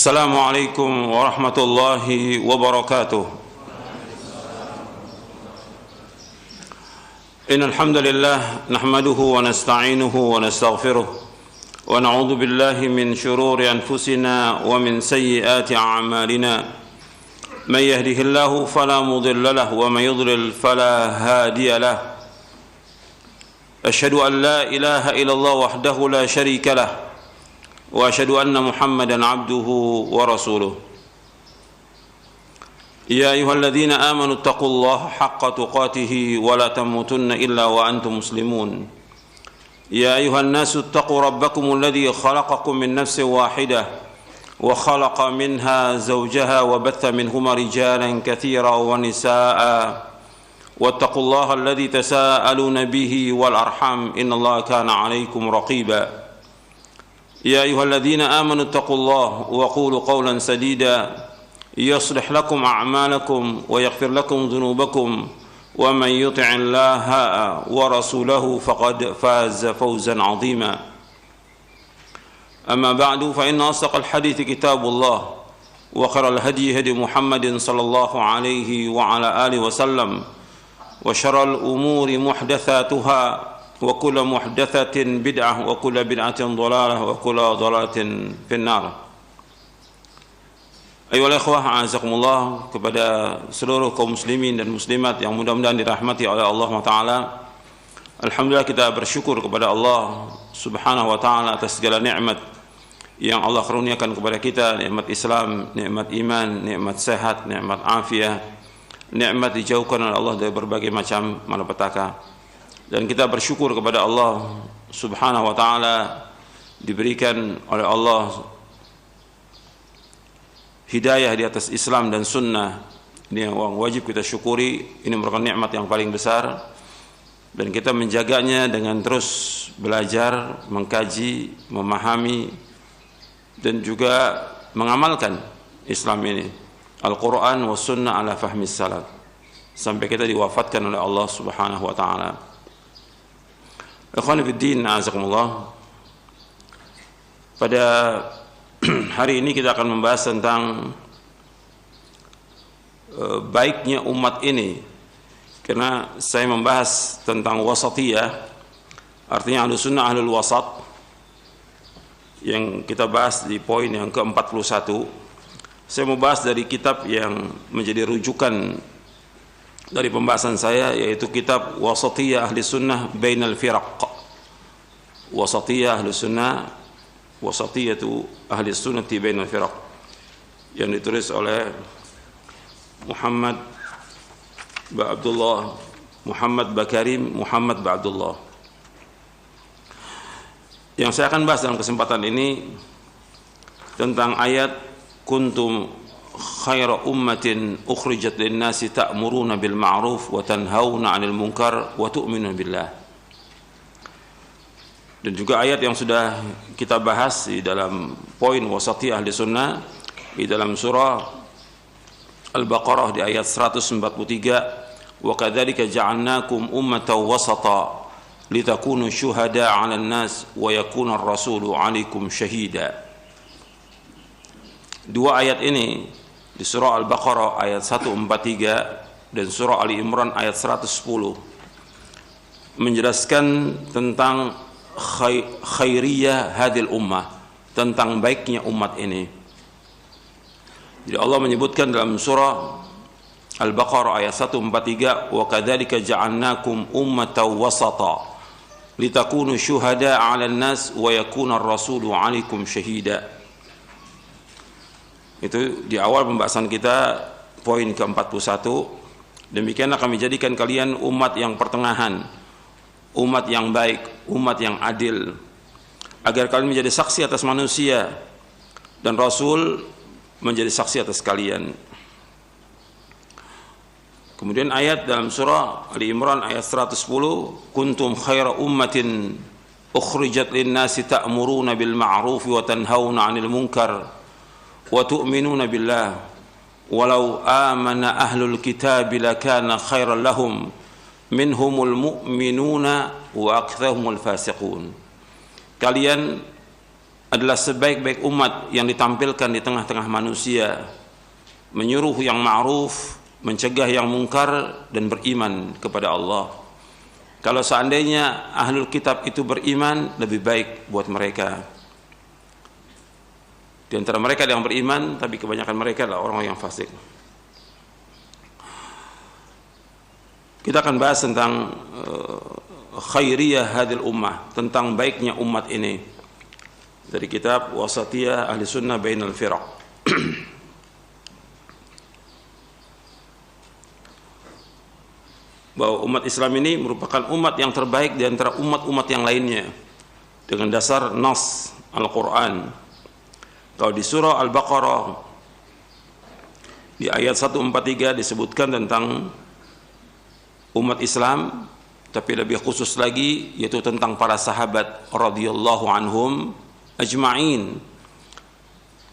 السلام عليكم ورحمة الله وبركاته. إن الحمد لله نحمده ونستعينه ونستغفره ونعوذ بالله من شرور أنفسنا ومن سيئات أعمالنا. من يهده الله فلا مضل له ومن يضلل فلا هادي له. أشهد أن لا إله إلا الله وحده لا شريك له وأشهد أن محمدا عبده ورسوله. يا أيها الذين آمنوا اتقوا الله حق تقاته ولا تموتن إلا وأنتم مسلمون. يا أيها الناس اتقوا ربكم الذي خلقكم من نفس واحدة وخلق منها زوجها وبث منهما رجالا كثيرا ونساء واتقوا الله الذي تساءلون به والأرحام إن الله كان عليكم رقيبا. يا أيها الذين آمنوا اتقوا الله وقولوا قولا سديدا يصلح لكم أعمالكم ويغفر لكم ذنوبكم ومن يطع الله ورسوله فقد فاز فوزا عظيما. أما بعد فإن أصدق الحديث كتاب الله وخير الهدي هدي محمد صلى الله عليه وعلى آله وسلم وشر الأمور محدثاتها وكل محدثة بدعة وكل بدعة ضلالة وكل ضلالة في النار. Ayolah ikhwah, a'azakumullah, kepada seluruh kaum muslimin dan muslimat yang mudah-mudahan dirahmati oleh Allah Ta'ala. Alhamdulillah, kita bersyukur kepada Allah Subhanahu wa Ta'ala atas segala nikmat yang Allah karuniakan kepada kita, nikmat Islam, nikmat iman, nikmat sehat, nikmat afiah, nikmat dijauhkan oleh Allah dari berbagai macam malapetaka. Dan kita bersyukur kepada Allah Subhanahu wa Ta'ala diberikan oleh Allah hidayah di atas Islam dan sunnah. Ini yang wajib kita syukuri. Ini merupakan nikmat yang paling besar, dan kita menjaganya dengan terus belajar, mengkaji, memahami, dan juga mengamalkan Islam ini, Al-Quran wa sunnah ala fahmi salaf, sampai kita diwafatkan oleh Allah Subhanahu wa Ta'ala. Ikhwan fiddin, a'azakumullah, pada hari ini kita akan membahas tentang baiknya umat ini, karena saya membahas tentang wasatiyah, artinya ahlus sunnah ahlul wasat, yang kita bahas di poin yang ke-41. Saya mau bahas dari kitab yang menjadi rujukan dari pembahasan saya, yaitu kitab Wasatiyah Ahli Sunnah Bainal Firaq. Wasatiyah Ahli Sunnah, Wasatiyatu Ahli Sunnati Bainal Firaq, yang ditulis oleh Muhammad Abdullah, Muhammad Bakarim, Muhammad Abdullah. Yang saya akan bahas dalam kesempatan ini tentang ayat kuntum khaira ummatin ukhrijat lin-nasi ta'muruna bil ma'ruf wa tanhauna 'anil munkar wa tu'minuna billah. Dan juga ayat yang sudah kita bahas di dalam poin wasatiyah ahli sunnah di dalam surah Al-Baqarah di ayat 143, wa kadzalika ja'alnakum ummatan wasata litakunu syuhada 'alan nas wa yakuna ar-rasulu 'alaikum syahida. Dua ayat ini di surah Al-Baqarah ayat 143 dan surah Ali Imran ayat 110 menjelaskan tentang khairiyah hadil ummah, tentang baiknya umat ini. Jadi Allah menyebutkan dalam surah Al-Baqarah ayat 143, wa kadzalika ja'alnakum ummatan wasata litakunu syuhada 'alan nas wa yakuna ar-rasulu 'alaikum syahida. Itu di awal pembahasan kita, poin ke-41. Demikianlah kami jadikan kalian umat yang pertengahan, umat yang baik, umat yang adil, agar kalian menjadi saksi atas manusia dan Rasul menjadi saksi atas kalian. Kemudian ayat dalam surah Ali Imran ayat 110, kuntum khaira ummatin ukhrijat lin-nasi ta'muruna bil ma'ruf wa tanhauna 'anil munkar wa tu'minuna billah walau amana ahlul kitab lakana khairan lahum minhumul mu'minuna wa aktsarumul fasiqun. Kalian adalah sebaik-baik umat yang ditampilkan di tengah-tengah manusia, menyuruh yang ma'ruf, mencegah yang mungkar, dan beriman kepada Allah. Kalau seandainya ahlul kitab itu beriman, lebih baik buat mereka. Di antara mereka yang beriman, tapi kebanyakan mereka adalah orang yang fasik. Kita akan bahas tentang khairiyah hadil ummah, tentang baiknya umat ini, dari kitab Wasatiyah Ahli Sunnah Bainal Firaq. Bahwa umat Islam ini merupakan umat yang terbaik di antara umat-umat yang lainnya dengan dasar nas Al-Quran. Kalau di surah Al-Baqarah di ayat 143 disebutkan tentang umat Islam, tapi lebih khusus lagi yaitu tentang para sahabat radhiyallahu anhum ajma'in.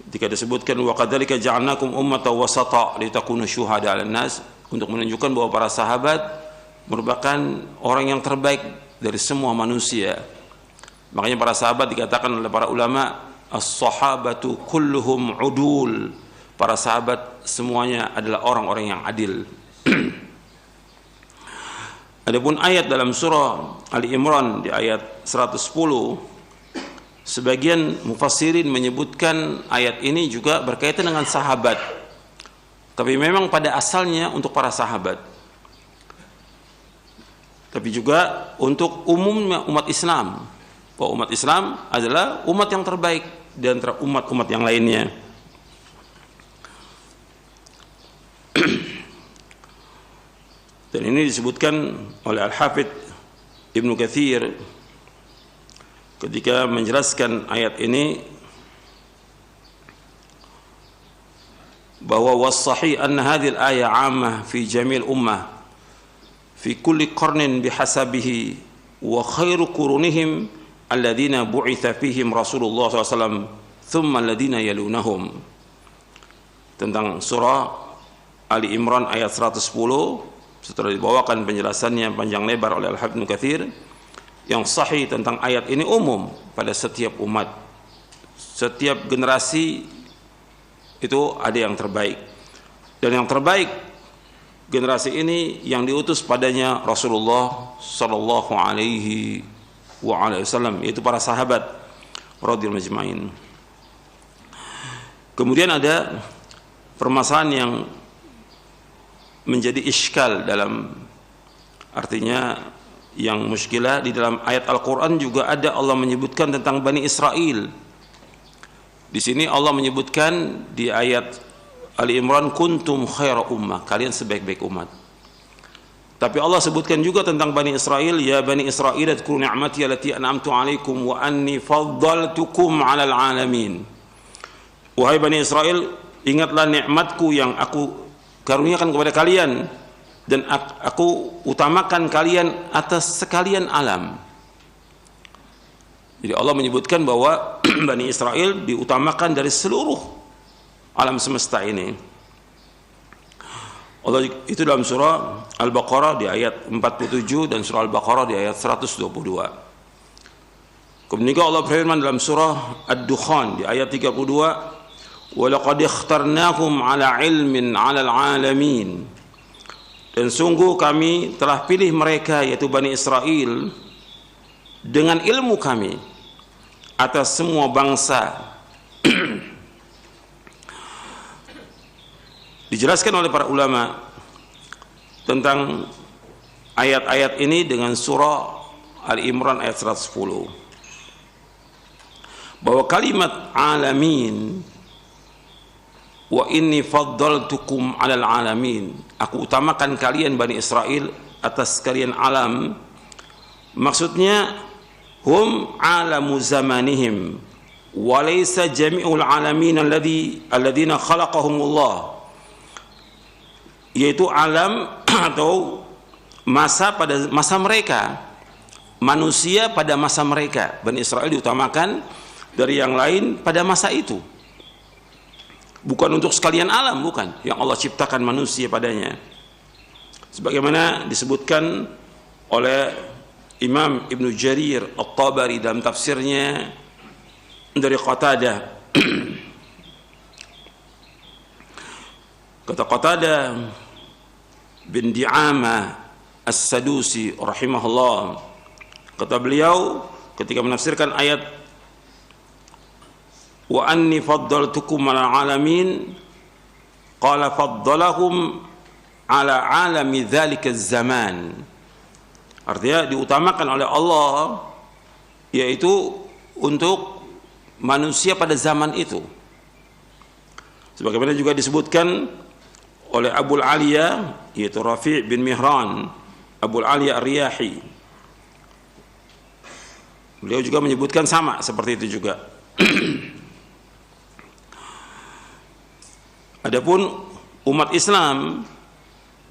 Ketika disebutkan wa kadzalika ja'alnakum ummatan wasata litakunu syuhada 'alan nas, untuk menunjukkan bahwa para sahabat merupakan orang yang terbaik dari semua manusia. Makanya para sahabat dikatakan oleh para ulama as-sahabatu kulluhum udul. Para sahabat semuanya adalah orang-orang yang adil. Adapun ayat dalam surah Ali Imran di ayat 110, sebagian mufassirin menyebutkan ayat ini juga berkaitan dengan sahabat, tapi memang pada asalnya untuk para sahabat, tapi juga untuk umumnya umat Islam, bahwa umat Islam adalah umat yang terbaik di antara umat-umat yang lainnya. Dan ini disebutkan oleh Al-Hafidh Ibnu Katsir ketika menjelaskan ayat ini, bahwa was-sahih anna hadhihi al-ayah 'ammah fi jamil ummah fi kulli qarnin bihasabihi wa khairu qurunihim alladziina bu'itsa fihim Rasulullah SAW thumma alladziina yalunahum. Tentang surah Ali Imran ayat 110, setelah dibawakan penjelasannya panjang lebar oleh Al-Hafidh Ibnu Katsir, yang sahih tentang ayat ini umum pada setiap umat, setiap generasi itu ada yang terbaik, dan yang terbaik generasi ini yang diutus padanya Rasulullah sallallahu alaihi wasallam, yaitu para sahabat radhiyallahu ajmain. Kemudian ada permasalahan yang menjadi iskal, dalam artinya yang muskilah. Di dalam ayat Al-Quran juga ada Allah menyebutkan tentang Bani Israel. Di sini Allah menyebutkan di ayat Ali Imran kuntum khaira ummah, kalian sebaik-baik umat. Tapi Allah sebutkan juga tentang Bani Israel, ya Bani Israel adkuru ni'mati allati an'amtu 'alaikum wa anni faddaltukum 'alal 'alamin. Wahai Bani Israel, ingatlah nikmatku yang aku karuniakan kepada kalian, dan aku utamakan kalian atas sekalian alam. Jadi Allah menyebutkan bahwa Bani Israel diutamakan dari seluruh alam semesta ini. Allah itu dalam surah Al-Baqarah di ayat 47 dan surah Al-Baqarah di ayat 122. Kemudian Allah berfirman dalam surah Ad-Dukhan di ayat 32, وَلَقَدْ اخْتَرْنَاهُمْ عَلَى عِلْمٍ عَلَى الْعَالَمِينَ. Dan sungguh kami telah pilih mereka, yaitu Bani Israel, dengan ilmu kami atas semua bangsa. Dijelaskan oleh para ulama tentang ayat-ayat ini dengan surah Ali Imran ayat 110, bahwa kalimat alamin, wa inni faddaltukum 'alal 'alamin, aku utamakan kalian Bani Israel atas sekalian alam, maksudnya hum 'alamu zamanihim wa laysa jami'ul 'alamin alladziina khalaqahumullah, yaitu alam atau masa pada masa mereka, manusia pada masa mereka. Bani Israel diutamakan dari yang lain pada masa itu, bukan untuk sekalian alam, bukan yang Allah ciptakan manusia padanya. Sebagaimana disebutkan oleh Imam Ibnu Jarir At-Tabari dalam tafsirnya dari Qatadah. Kata Qatadah bin Di'amah As-Sadusi rahimahullah, kata beliau ketika menafsirkan ayat wa anni faddaltukum 'alal 'alamin, qala faddalahum 'ala 'alami dzalika zaman. Artinya diutamakan oleh Allah yaitu untuk manusia pada zaman itu. Sebagaimana juga disebutkan oleh Abul Aliya, yaitu Rafi' bin Mihran Abul Aliya Ar-Riyahi. Beliau juga menyebutkan sama seperti itu juga. Adapun umat Islam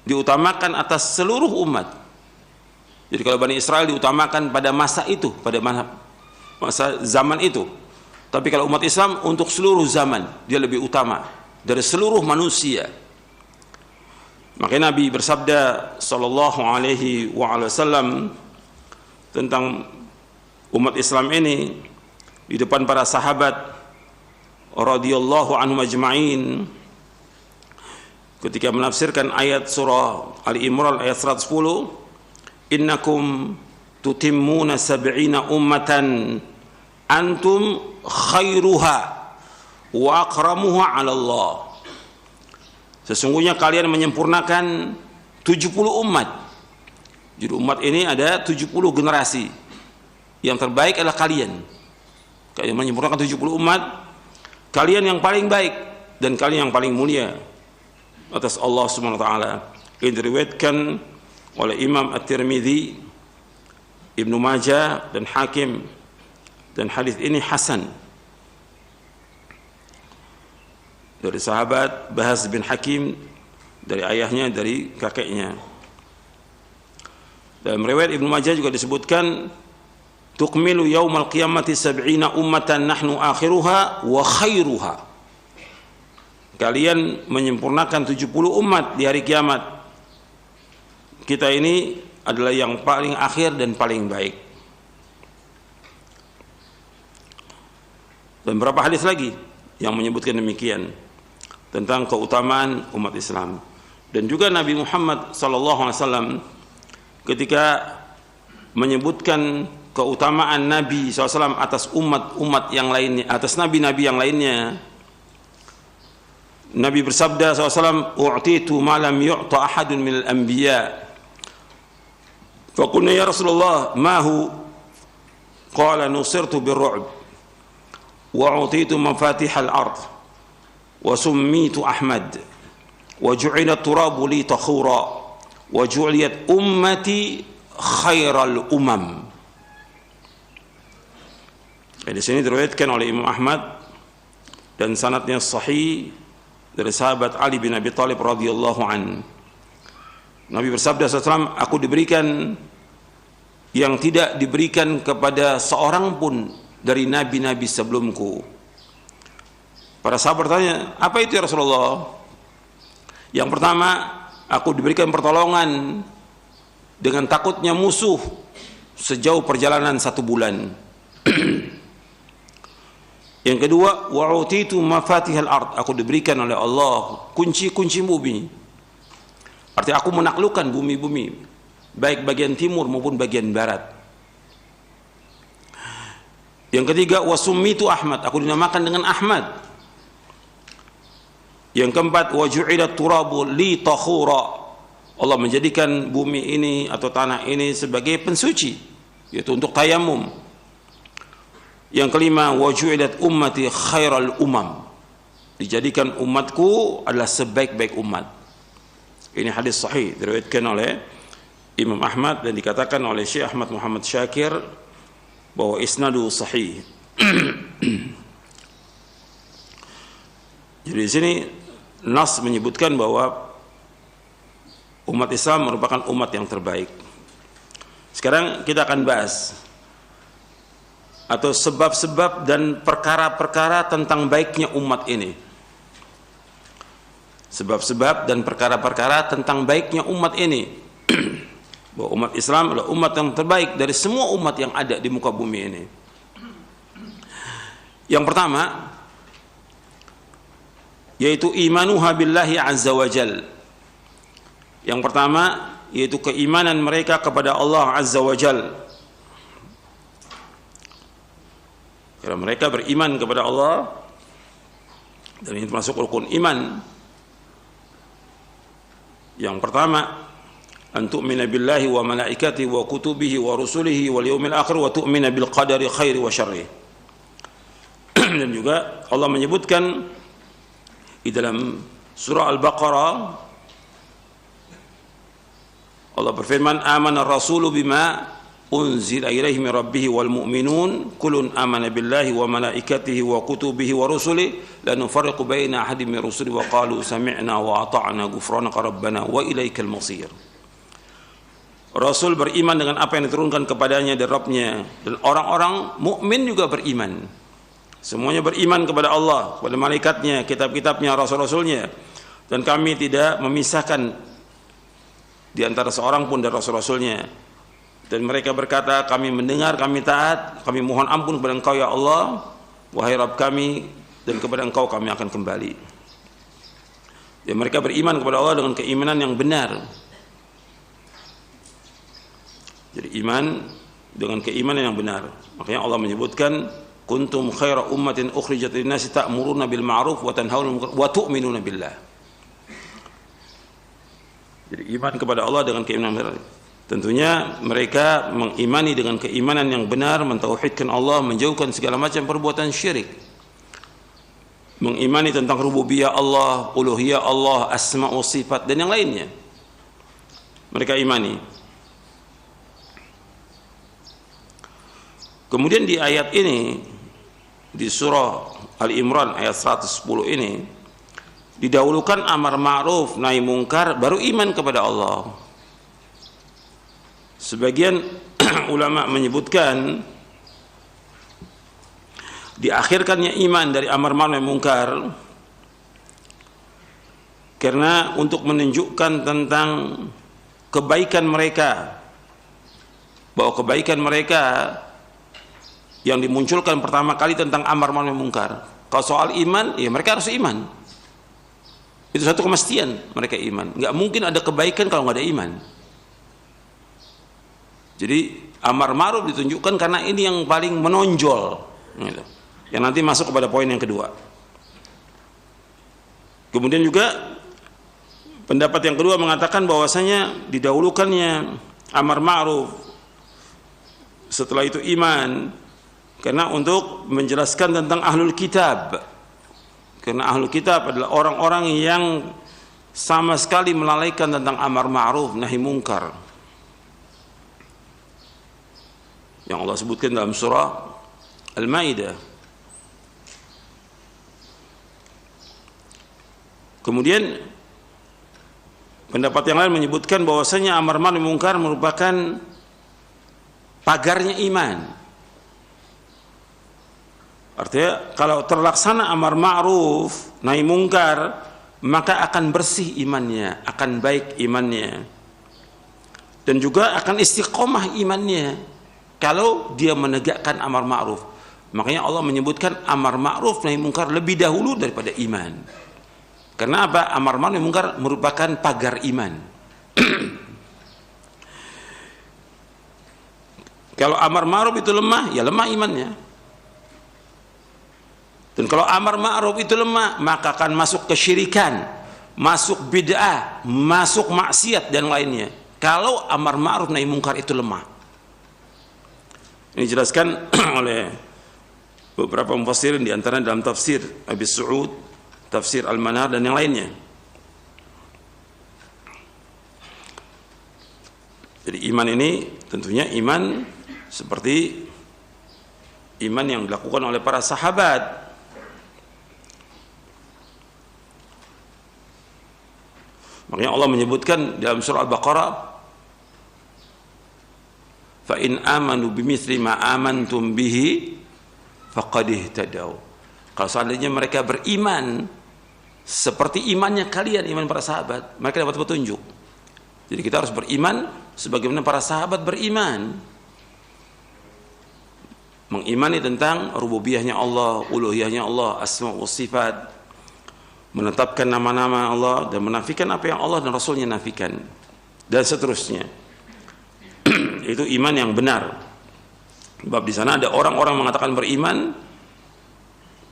diutamakan atas seluruh umat. Jadi kalau Bani Israel diutamakan pada masa itu, pada masa zaman itu. Tapi kalau umat Islam untuk seluruh zaman dia lebih utama dari seluruh manusia. Makanya Nabi bersabda sallallahu alaihi wasallam tentang umat Islam ini di depan para sahabat radhiyallahu anhum ajma'in ketika menafsirkan ayat surah Ali Imran ayat 110, innakum tutimmuna sab'ina ummatan antum khairuha wa akramuha 'ala Allah. Sesungguhnya kalian menyempurnakan 70 umat. Jadi umat ini ada 70 generasi. Yang terbaik adalah kalian. Kalian menyempurnakan 70 umat. Kalian yang paling baik dan kalian yang paling mulia atas Allah Subhanahu wa taala. Ini diriwayatkan oleh Imam At-Tirmidzi, Ibnu Majah dan Hakim, dan hadis ini hasan dari sahabat Bahaz bin Hakim, dari ayahnya, dari kakeknya. Dalam riwayat Ibnu Majah juga disebutkan tukmilu yaumal qiyamati sab'ina ummatan nahnu akhiruha wa khairuha. Kalian menyempurnakan 70 umat di hari kiamat. Kita ini adalah yang paling akhir dan paling baik. Dan berapa hadis lagi yang menyebutkan demikian tentang keutamaan umat Islam. Dan juga Nabi Muhammad SAW ketika menyebutkan keutamaan Nabi SAW atas umat-umat yang lainnya, atas nabi-nabi yang lainnya, Nabi bersabda SAW, u'titu ma lam yu'ta ahadun minal anbiya. Faqulna ya Rasulullah ma hu? Qala nusirtu birru'b wa u'titu mafatihal ard wa summitu Ahmad wa ju'ila turabu li takhura wa ju'liyat ummati khairal umam. Di sini diriwayatkan oleh Imam Ahmad dan sanadnya sahih dari sahabat Ali bin Abi Thalib radhiyallahu an. Nabi bersabda SAW, aku diberikan yang tidak diberikan kepada seorang pun dari nabi-nabi sebelumku. Para sahabat bertanya, apa itu ya Rasulullah? Yang pertama, aku diberikan pertolongan dengan takutnya musuh sejauh perjalanan 1 bulan. Yang kedua, wa'utitu mafatihal ard, aku diberikan oleh Allah kunci-kunci bumi. Artinya aku menaklukkan bumi-bumi, baik bagian timur maupun bagian barat. Yang ketiga, wasummitu Ahmad, aku dinamakan dengan Ahmad. Yang keempat, waju'ilat turabu li takhura, Allah menjadikan bumi ini atau tanah ini sebagai pensuci, yaitu untuk tayamum. Yang kelima, waju'ilat ummati khairal umam, dijadikan umatku adalah sebaik-baik umat. Ini hadis sahih diriwayatkan oleh Imam Ahmad dan dikatakan oleh Syekh Ahmad Muhammad Syakir bahwa isnadu sahih. Jadi di sini nas menyebutkan bahwa umat Islam merupakan umat yang terbaik. Sekarang kita akan bahas atau sebab-sebab dan perkara-perkara tentang baiknya umat ini. Sebab-sebab dan perkara-perkara tentang baiknya umat ini. Bahwa umat Islam adalah umat yang terbaik dari semua umat yang ada di muka bumi ini. Yang pertama yaitu imanuha billahi azza wa jal. Yang pertama yaitu keimanan mereka kepada Allah azza wa jal. Karena mereka beriman kepada Allah, dan ini termasuk rukun iman. Yang pertama, an tu'mina billahi wa malaikatihi wa kutubihi wa rusulihi wal yawmil akhir wa tu'mina bil qadari khairi wa syarri. Dan juga Allah menyebutkan di dalam surah Al-Baqarah, Allah berfirman, amana ar-rasulu bima unzila ilaihi min rabbih wal mu'minun kullun amana billahi wa malaikatihi wa kutubihi wa rusulihi la nufarriqu baina ahadin min rusuli wa qalu sami'na wa ata'na ghufranaka rabbana wa ilaikal masir. Rasul beriman dengan apa yang diturunkan kepadanya dari Rabbnya, dan orang-orang mukmin juga beriman. Semuanya beriman kepada Allah, kepada malaikatnya, kitab-kitabnya, rasul-rasulnya, dan kami tidak memisahkan di antara seorang pun dari rasul-rasulnya. Dan mereka berkata, kami mendengar, kami taat, kami mohon ampun kepada Engkau ya Allah, wahai Rabb kami, dan kepada Engkau kami akan kembali. Dan mereka beriman kepada Allah dengan keimanan yang benar. Jadi iman dengan keimanan yang benar. Makanya Allah menyebutkan, kuntum khaira ummatin ukhrijat lin-nasi ta'muruna bil ma'ruf wa tanhauna 'anil munkar wa tu'minuna billah. Jadi iman kepada Allah dengan keimanan yang benar. Tentunya mereka mengimani dengan keimanan yang benar, mentauhidkan Allah, menjauhkan segala macam perbuatan syirik. Mengimani tentang rububiyah Allah, uluhiyah Allah, asma wa sifat, dan yang lainnya. Mereka imani. Kemudian di ayat ini, di surah Al-Imran ayat 110 ini, didahulukan amar ma'ruf nahi mungkar, baru iman kepada Allah. Sebagian ulama menyebutkan diakhirkannya iman dari amar ma'ruf nahi mungkar karena untuk menunjukkan tentang kebaikan mereka, bahwa kebaikan mereka yang dimunculkan pertama kali tentang amar ma'ruf nahi mungkar. Kalau soal iman, ya mereka harus iman. Itu satu kemestian, mereka iman. Nggak mungkin ada kebaikan kalau nggak ada iman. Jadi amar ma'ruf ditunjukkan karena ini yang paling menonjol, gitu. Yang nanti masuk kepada poin yang kedua. Kemudian juga pendapat yang kedua mengatakan bahwasanya didahulukannya amar ma'ruf, setelah itu iman, karena untuk menjelaskan tentang ahlul kitab. Karena ahlul kitab adalah orang-orang yang sama sekali melalaikan tentang amar ma'ruf nahi mungkar, yang Allah sebutkan dalam surah Al-Maidah. Kemudian pendapat yang lain menyebutkan bahwasanya amar ma'ruf nahi mungkar merupakan pagarnya iman. Artinya kalau terlaksana amar ma'ruf nahi mungkar, maka akan bersih imannya, akan baik imannya, dan juga akan istiqomah imannya kalau dia menegakkan amar ma'ruf. Makanya Allah menyebutkan amar ma'ruf nahi mungkar lebih dahulu daripada iman. Karena apa? Amar ma'ruf nahi mungkar merupakan pagar iman. Kalau amar ma'ruf itu lemah, ya lemah imannya. Dan kalau amar ma'ruf itu lemah, maka akan masuk kesyirikan, masuk bid'ah, masuk maksiat dan lainnya. Kalau amar ma'ruf nahi mungkar itu lemah. Ini dijelaskan oleh beberapa mufassirin, di antaranya dalam tafsir Abi Su'ud, tafsir Al-Manar, dan yang lainnya. Jadi iman ini tentunya iman seperti iman yang dilakukan oleh para sahabat. Makanya Allah menyebutkan dalam surah Al-Baqarah, fa in amanu bimithli ma amantum bihi faqad ihtadaw. Kalau seandainya mereka beriman seperti imannya kalian, iman para sahabat, mereka dapat petunjuk. Jadi kita harus beriman sebagaimana para sahabat beriman. mengimani tentang rububiyahnya Allah, uluhiyahnya Allah, asma wa sifat, menetapkan nama-nama Allah dan menafikan apa yang Allah dan Rasulnya nafikan, dan seterusnya. Itu iman yang benar. Sebab di sana ada orang-orang mengatakan beriman,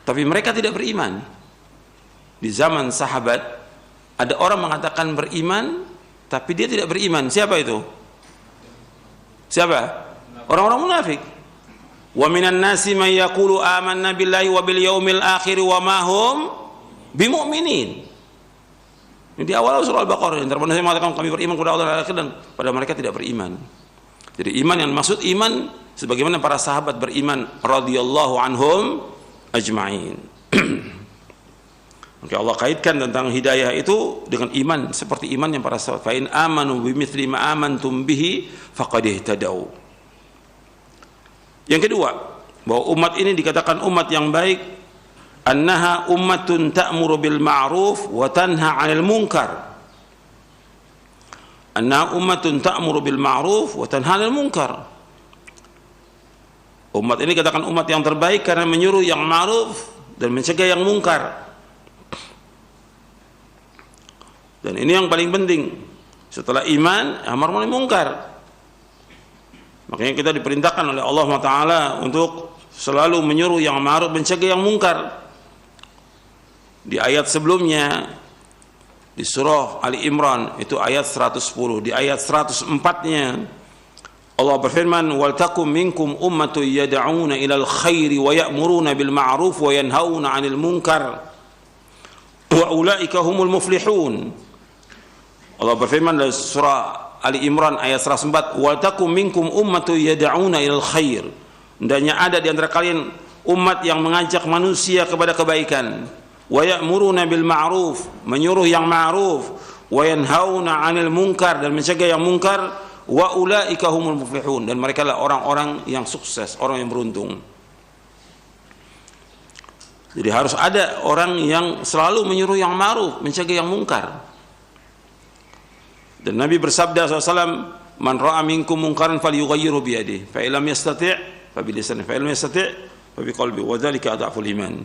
tapi mereka tidak beriman. Di zaman sahabat ada orang mengatakan beriman, tapi dia tidak beriman. Siapa itu? Siapa? Orang-orang munafik. Wa minan nasi may yaqulu amanna billahi wa bil yaumil akhir wa ma hum bimu'minin. Ini di awal surah Al-Baqarah, yang terpandang saya mengatakan kami beriman kepada Allah dan akhir, dan pada mereka tidak beriman. Jadi iman yang maksud iman sebagaimana para sahabat beriman radhiyallahu anhum ajma'in. Maka Allah kaitkan tentang hidayah itu dengan iman seperti iman yang para sahabat. Fa in amanu bimithli ma amantum bihi faqad ihtadaw. Yang kedua, bahwa umat ini dikatakan umat yang baik, annaha ummatun ta'muru bil ma'ruf wa tanha 'anil munkar. Annaha ummatun ta'muru bil ma'ruf wa tanha 'anil munkar. Umat ini katakan umat yang terbaik karena menyuruh yang ma'ruf dan mencegah yang mungkar. Dan ini yang paling penting. Setelah iman, amar ma'ruf munkar. Makanya kita diperintahkan oleh Allah Taala untuk selalu menyuruh yang ma'ruf, mencegah yang mungkar. Di ayat sebelumnya di surah Ali Imran itu ayat 110, di ayat 104-nya Allah berfirman, wal takum minkum ummatun yad'una ilal khairi wa ya'muruna bil ma'ruf wa yanhauna 'anil munkar wa ulaika humul muflihun. Allah berfirman dalam surah Ali Imran ayat 104, wal takum minkum ummatun yad'una ilal khair. Hendaknya ada di antara kalian umat yang mengajak manusia kepada kebaikan, wa ya'muruna bil ma'ruf, menyuruh yang ma'ruf, wa yanhauna 'anil munkar, dan mencegah yang munkar, wa ulaika humul muflihun, dan mereka lah orang-orang yang sukses, orang yang beruntung. Jadi harus ada orang yang selalu menyuruh yang ma'ruf, mencegah yang munkar. Dan Nabi bersabda SAW, man ra'a minkum munkaran falyughayyirhu bi yadihi, fa illam yastati' fa bi lisanihi, fa illam yastati' fa bi qalbihi, wa dzalika adhaful iman.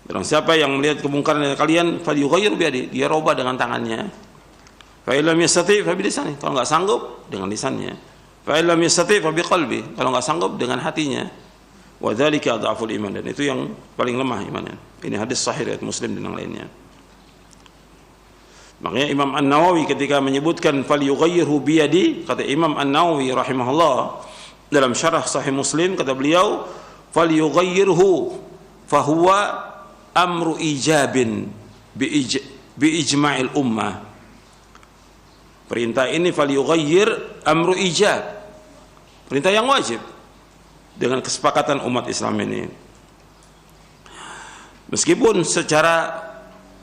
Barang siapa yang melihat kemungkaran dari kalian, falyughayyirhu bi yadihi, dia rubah dengan tangannya. Fa illam yastati' fa bi lisanihi, kalau enggak sanggup dengan lisannya. Fa illam yastati' fa bi qalbihi, kalau enggak sanggup dengan hatinya. Wa dzalika adhaful iman, dan itu yang paling lemah imannya. Ini hadis sahih riwayat Muslim dan yang lainnya. Makanya Imam An-Nawawi ketika menyebutkan falyughayyirhu biyadi, kata Imam An-Nawawi rahimahullah dalam syarah Sahih Muslim, kata beliau falyughayyirhu fahuwa amru ijabin bi ijma'il ummah. Perintah ini falyughayyir amru ijab, perintah yang wajib dengan kesepakatan umat Islam ini. Meskipun secara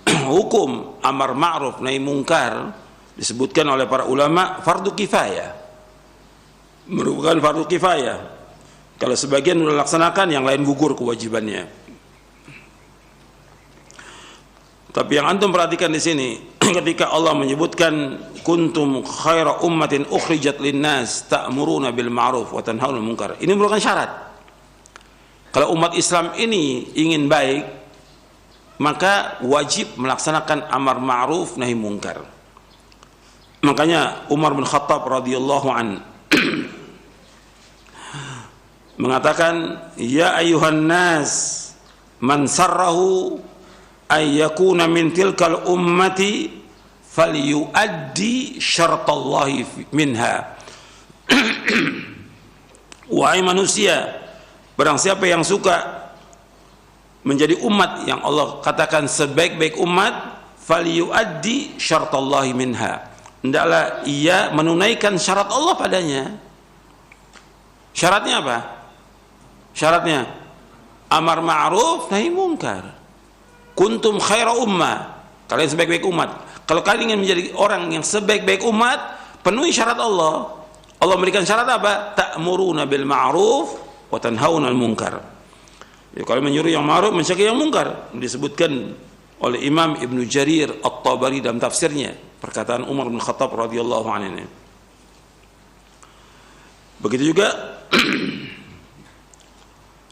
hukum amar ma'ruf nahi mungkar disebutkan oleh para ulama fardu kifayah, merupakan fardu kifayah. Kalau sebagian melaksanakan, yang lain gugur kewajibannya. Tapi yang antum perhatikan di sini, ketika Allah menyebutkan kuntum khaira ummatin ukhrijat linnas ta'muruna bil ma'ruf wa tanhauna 'anil munkar, ini merupakan syarat. Kalau umat Islam ini ingin baik, maka wajib melaksanakan amar ma'ruf nahi munkar. Makanya Umar bin Khattab radhiyallahu an mengatakan, ya ayuhan nas man sarrahu ay yakuna min tilkal ummati falyuaddi syartallahi minha. Wahai manusia, barang siapa yang suka menjadi umat yang Allah katakan sebaik-baik umat, falyuaddi syartallahi minha, hendaklah ia menunaikan syarat Allah padanya. Syaratnya apa? Syaratnya amar ma'ruf nahi munkar. Kuntum khaira ummah, kalian sebaik-baik umat. Kalau kalian ingin menjadi orang yang sebaik-baik umat, penuhi syarat Allah. Allah memberikan syarat apa? Ta'muruna bil ma'ruf wa tanhauna 'anil munkar. Ya, kalau menyuruh yang ma'ruf, mencegah yang mungkar. Disebutkan oleh Imam Ibnu Jarir At-Tabari dalam tafsirnya, perkataan Umar bin Khattab radhiyallahu anhu. Begitu juga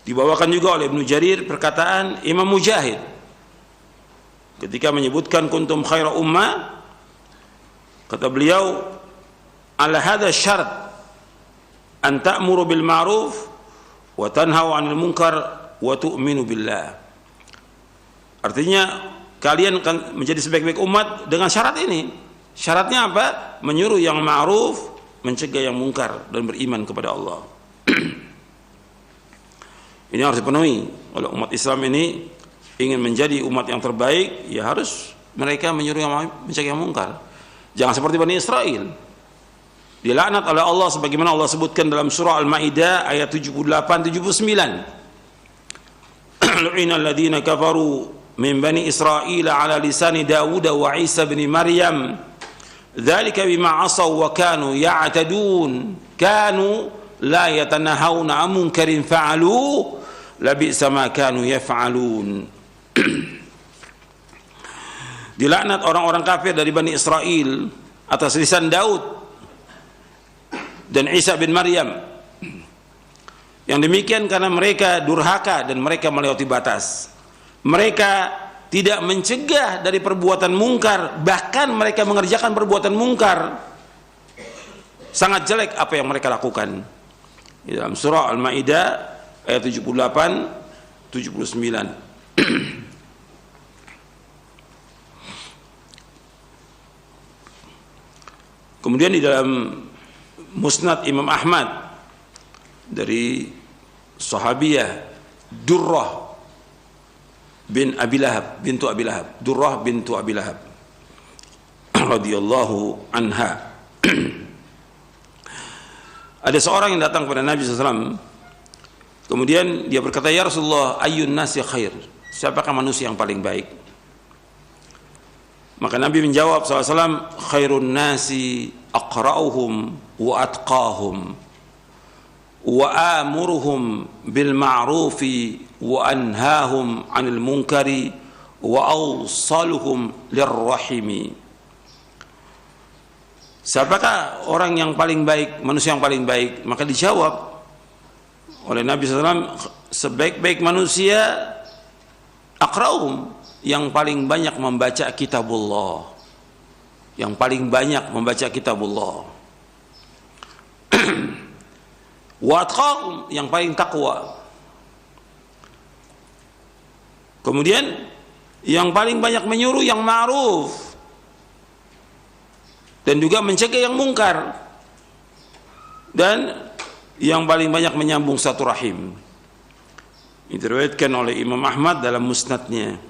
Dibawakan juga oleh Ibnu Jarir perkataan Imam Mujahid ketika menyebutkan kuntum khaira ummah, kata beliau, ala hadha syarat an ta'muru bil ma'ruf wa tanhau 'anil munkar wa tu'minu billah. Artinya kalian akan menjadi sebaik-baik umat dengan syarat ini. Syaratnya apa? Menyuruh yang ma'ruf, mencegah yang munkar, dan beriman kepada Allah. Ini harus dipenuhi oleh umat Islam ini. Ingin menjadi umat yang terbaik, ya harus mereka menyuruh yang ma'ruf, mencegah yang munkar. Jangan seperti Bani Israel, dilaknat oleh Allah sebagaimana Allah sebutkan dalam surah Al-Maidah ayat 78-79. Lu'inal ladzina kafaru min bani Israil ala lisani Dawud wa Isa bin Maryam dzalika bima asaw wa kanu ya'tadun kanu la yatanahawna 'an munkarin fa'alu labisa ma kanu yaf'alun. Dilaknat orang-orang kafir dari Bani Israel atas lisan Daud dan Isa bin Maryam. Yang demikian karena mereka durhaka dan mereka melewati batas. Mereka tidak mencegah dari perbuatan mungkar, bahkan mereka mengerjakan perbuatan mungkar. Sangat jelek apa yang mereka lakukan. Di dalam surah Al-Maidah ayat 78-79. Kemudian di dalam Musnad Imam Ahmad dari sahabiyah Durrah bin Abi Lahab, bintu Abi Lahab, Durrah bintu Abi Lahab radhiyallahu anha. Ada seorang yang datang kepada Nabi SAW, kemudian dia berkata, ya Rasulullah, ayyun nasi khair, siapakah manusia yang paling baik? Maka Nabi menjawab SAW, khairun nasi aqra'uhum wa atqahum wa amuruhum bil ma'rufi wa anhahum 'anil munkari wa awsaluhum lirrahimi. Siapakah orang yang paling baik, manusia yang paling baik? Maka dijawab oleh Nabi SAW, sebaik-baik manusia aqra'uhum, yang paling banyak membaca kitabullah, yang paling banyak membaca kitabullah. Wa atqahum, yang paling takwa. Kemudian yang paling banyak menyuruh yang ma'ruf dan juga mencegah yang mungkar, dan yang paling banyak menyambung satu rahim. Ini diriwayatkan oleh Imam Ahmad dalam musnadnya.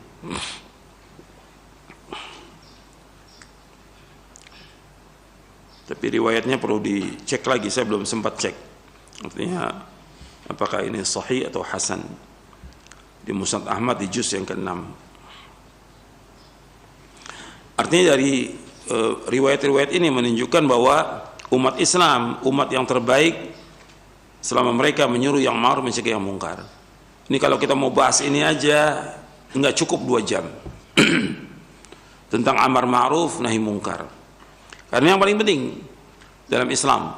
Tapi riwayatnya perlu dicek lagi, saya belum sempat cek artinya apakah ini sahih atau hasan. Di Musnad Ahmad di juz yang ke-6. Artinya dari riwayat-riwayat ini menunjukkan bahwa umat Islam, umat yang terbaik selama mereka menyuruh yang ma'ruf, mencegah yang mungkar. Ini kalau kita mau bahas ini aja enggak cukup 2 jam. Tentang amar ma'ruf nahi mungkar. Karena yang paling penting dalam Islam,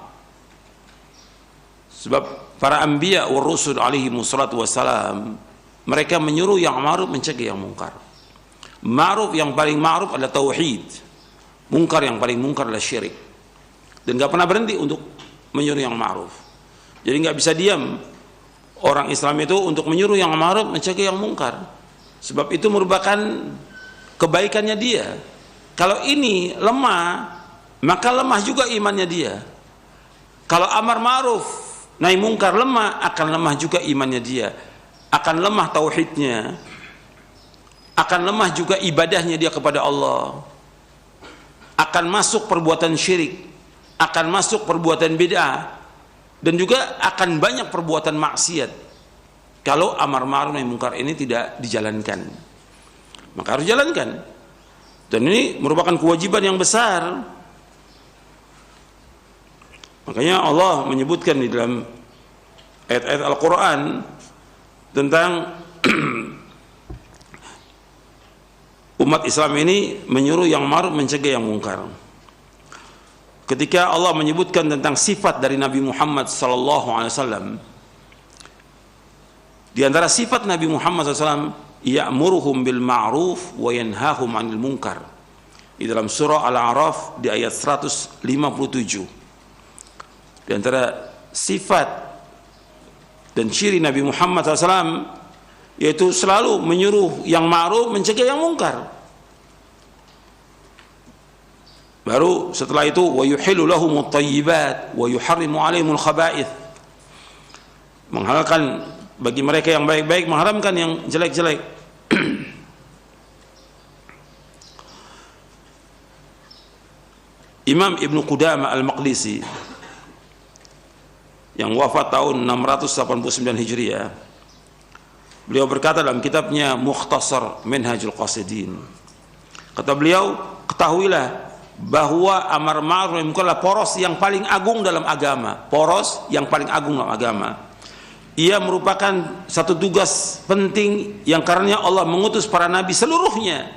sebab para anbiya wa rusul alaihi wassalatu wassalam, mereka menyuruh yang ma'ruf, mencegah yang mungkar. Ma'ruf, yang paling ma'ruf adalah tauhid. Mungkar, yang paling mungkar adalah syirik. Dan gak pernah berhenti untuk menyuruh yang ma'ruf. Jadi gak bisa diam orang Islam itu untuk menyuruh yang ma'ruf, mencegah yang mungkar. Sebab itu merupakan kebaikannya dia. Kalau ini lemah, maka lemah juga imannya dia. Kalau amar ma'ruf nahi mungkar lemah, akan lemah juga imannya dia. Akan lemah tauhidnya, akan lemah juga ibadahnya dia kepada Allah, akan masuk perbuatan syirik, akan masuk perbuatan bid'ah, dan juga akan banyak perbuatan maksiat kalau amar ma'ruf nahi mungkar ini tidak dijalankan. Maka harus jalankan, dan ini merupakan kewajiban yang besar. Makanya Allah menyebutkan di dalam ayat-ayat Al-Quran tentang umat Islam ini menyuruh yang ma'ruf, mencegah yang mungkar. Ketika Allah menyebutkan tentang sifat dari Nabi Muhammad SAW, Di antara sifat Nabi Muhammad SAW, ya'muruhum bil ma'ruf wa yanhahum 'anil munkar. Di dalam surah Al-A'raf di ayat 157. Di antara sifat dan ciri Nabi Muhammad SAW yaitu selalu menyuruh yang ma'ruf, mencegah yang mungkar. Baru setelah itu wa yuhillu lahumut thayyibat wa yuharrimu 'alaihimul khaba'ith. Menghalalkan bagi mereka yang baik-baik, mengharamkan yang jelek-jelek. Imam Ibnu Qudamah Al-Maqdisi yang wafat tahun 689 Hijriah, beliau berkata dalam kitabnya Mukhtasar Minhajul Qasidin, kata beliau, ketahuilah bahwa amar ma'ruf nahi munkar adalah poros yang paling agung dalam agama. Poros yang paling agung dalam agama. Ia merupakan satu tugas penting yang karenanya Allah mengutus para nabi seluruhnya.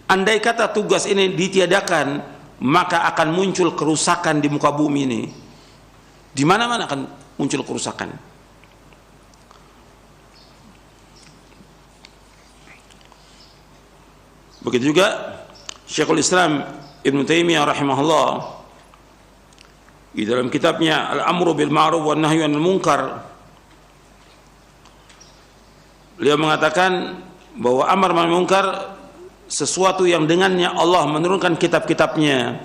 Andai kata tugas ini ditiadakan, maka akan muncul kerusakan di muka bumi ini. Di mana-mana akan muncul kerusakan. Begitu juga Syekhul Islam Ibnu Taimiyah rahimahullah di dalam kitabnya Al-Amru bil Ma'ruf wan Nahyu 'anil Munkar, beliau mengatakan bahwa amar ma'ruf munkar sesuatu yang dengannya Allah menurunkan kitab-kitabnya,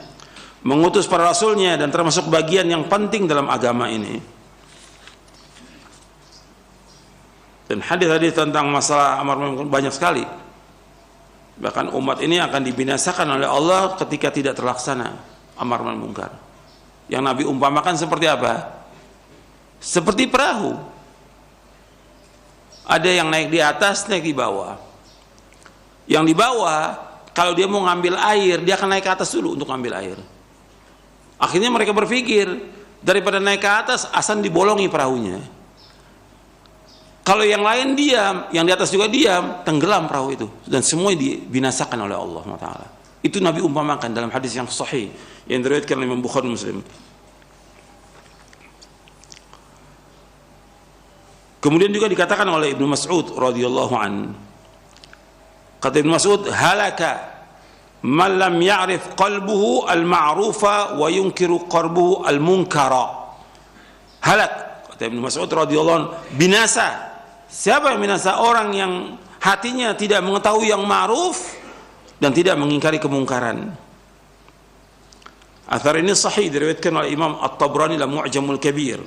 mengutus para rasulnya, dan termasuk bagian yang penting dalam agama ini. Dan hadis-hadis tentang masalah amar ma'ruf banyak sekali. Bahkan umat ini akan dibinasakan oleh Allah ketika tidak terlaksana amar ma'ruf munkar. Yang Nabi umpamakan seperti apa? Seperti perahu. Ada yang naik di atas, naik di bawah. Yang di bawah, kalau dia mau ngambil air, dia akan naik ke atas dulu untuk ngambil air. Akhirnya mereka berpikir, daripada naik ke atas, asan dibolongi perahunya. Kalau yang lain diam, yang di atas juga diam, tenggelam perahu itu, dan semua dibinasakan oleh Allah Taala. Itu Nabi umpamakan dalam hadis yang sahih yang diriwayatkan oleh Imam Bukhari Muslim. Kemudian juga dikatakan oleh Ibnu Mas'ud radhiyallahu an, kata Ibnu Mas'ud, halaka man lam ya'rif qalbuhu al-ma'rufa wa yunkiru qalbuhu al-munkara. Halak, kata Ibnu Mas'ud radhiyallahu an, binasa. Siapa yang binasa? Orang yang hatinya tidak mengetahui yang ma'ruf dan tidak mengingkari kemungkaran. Athar ini sahih diriwayatkan oleh Imam At-Tabrani dalam Mu'jamul Kabir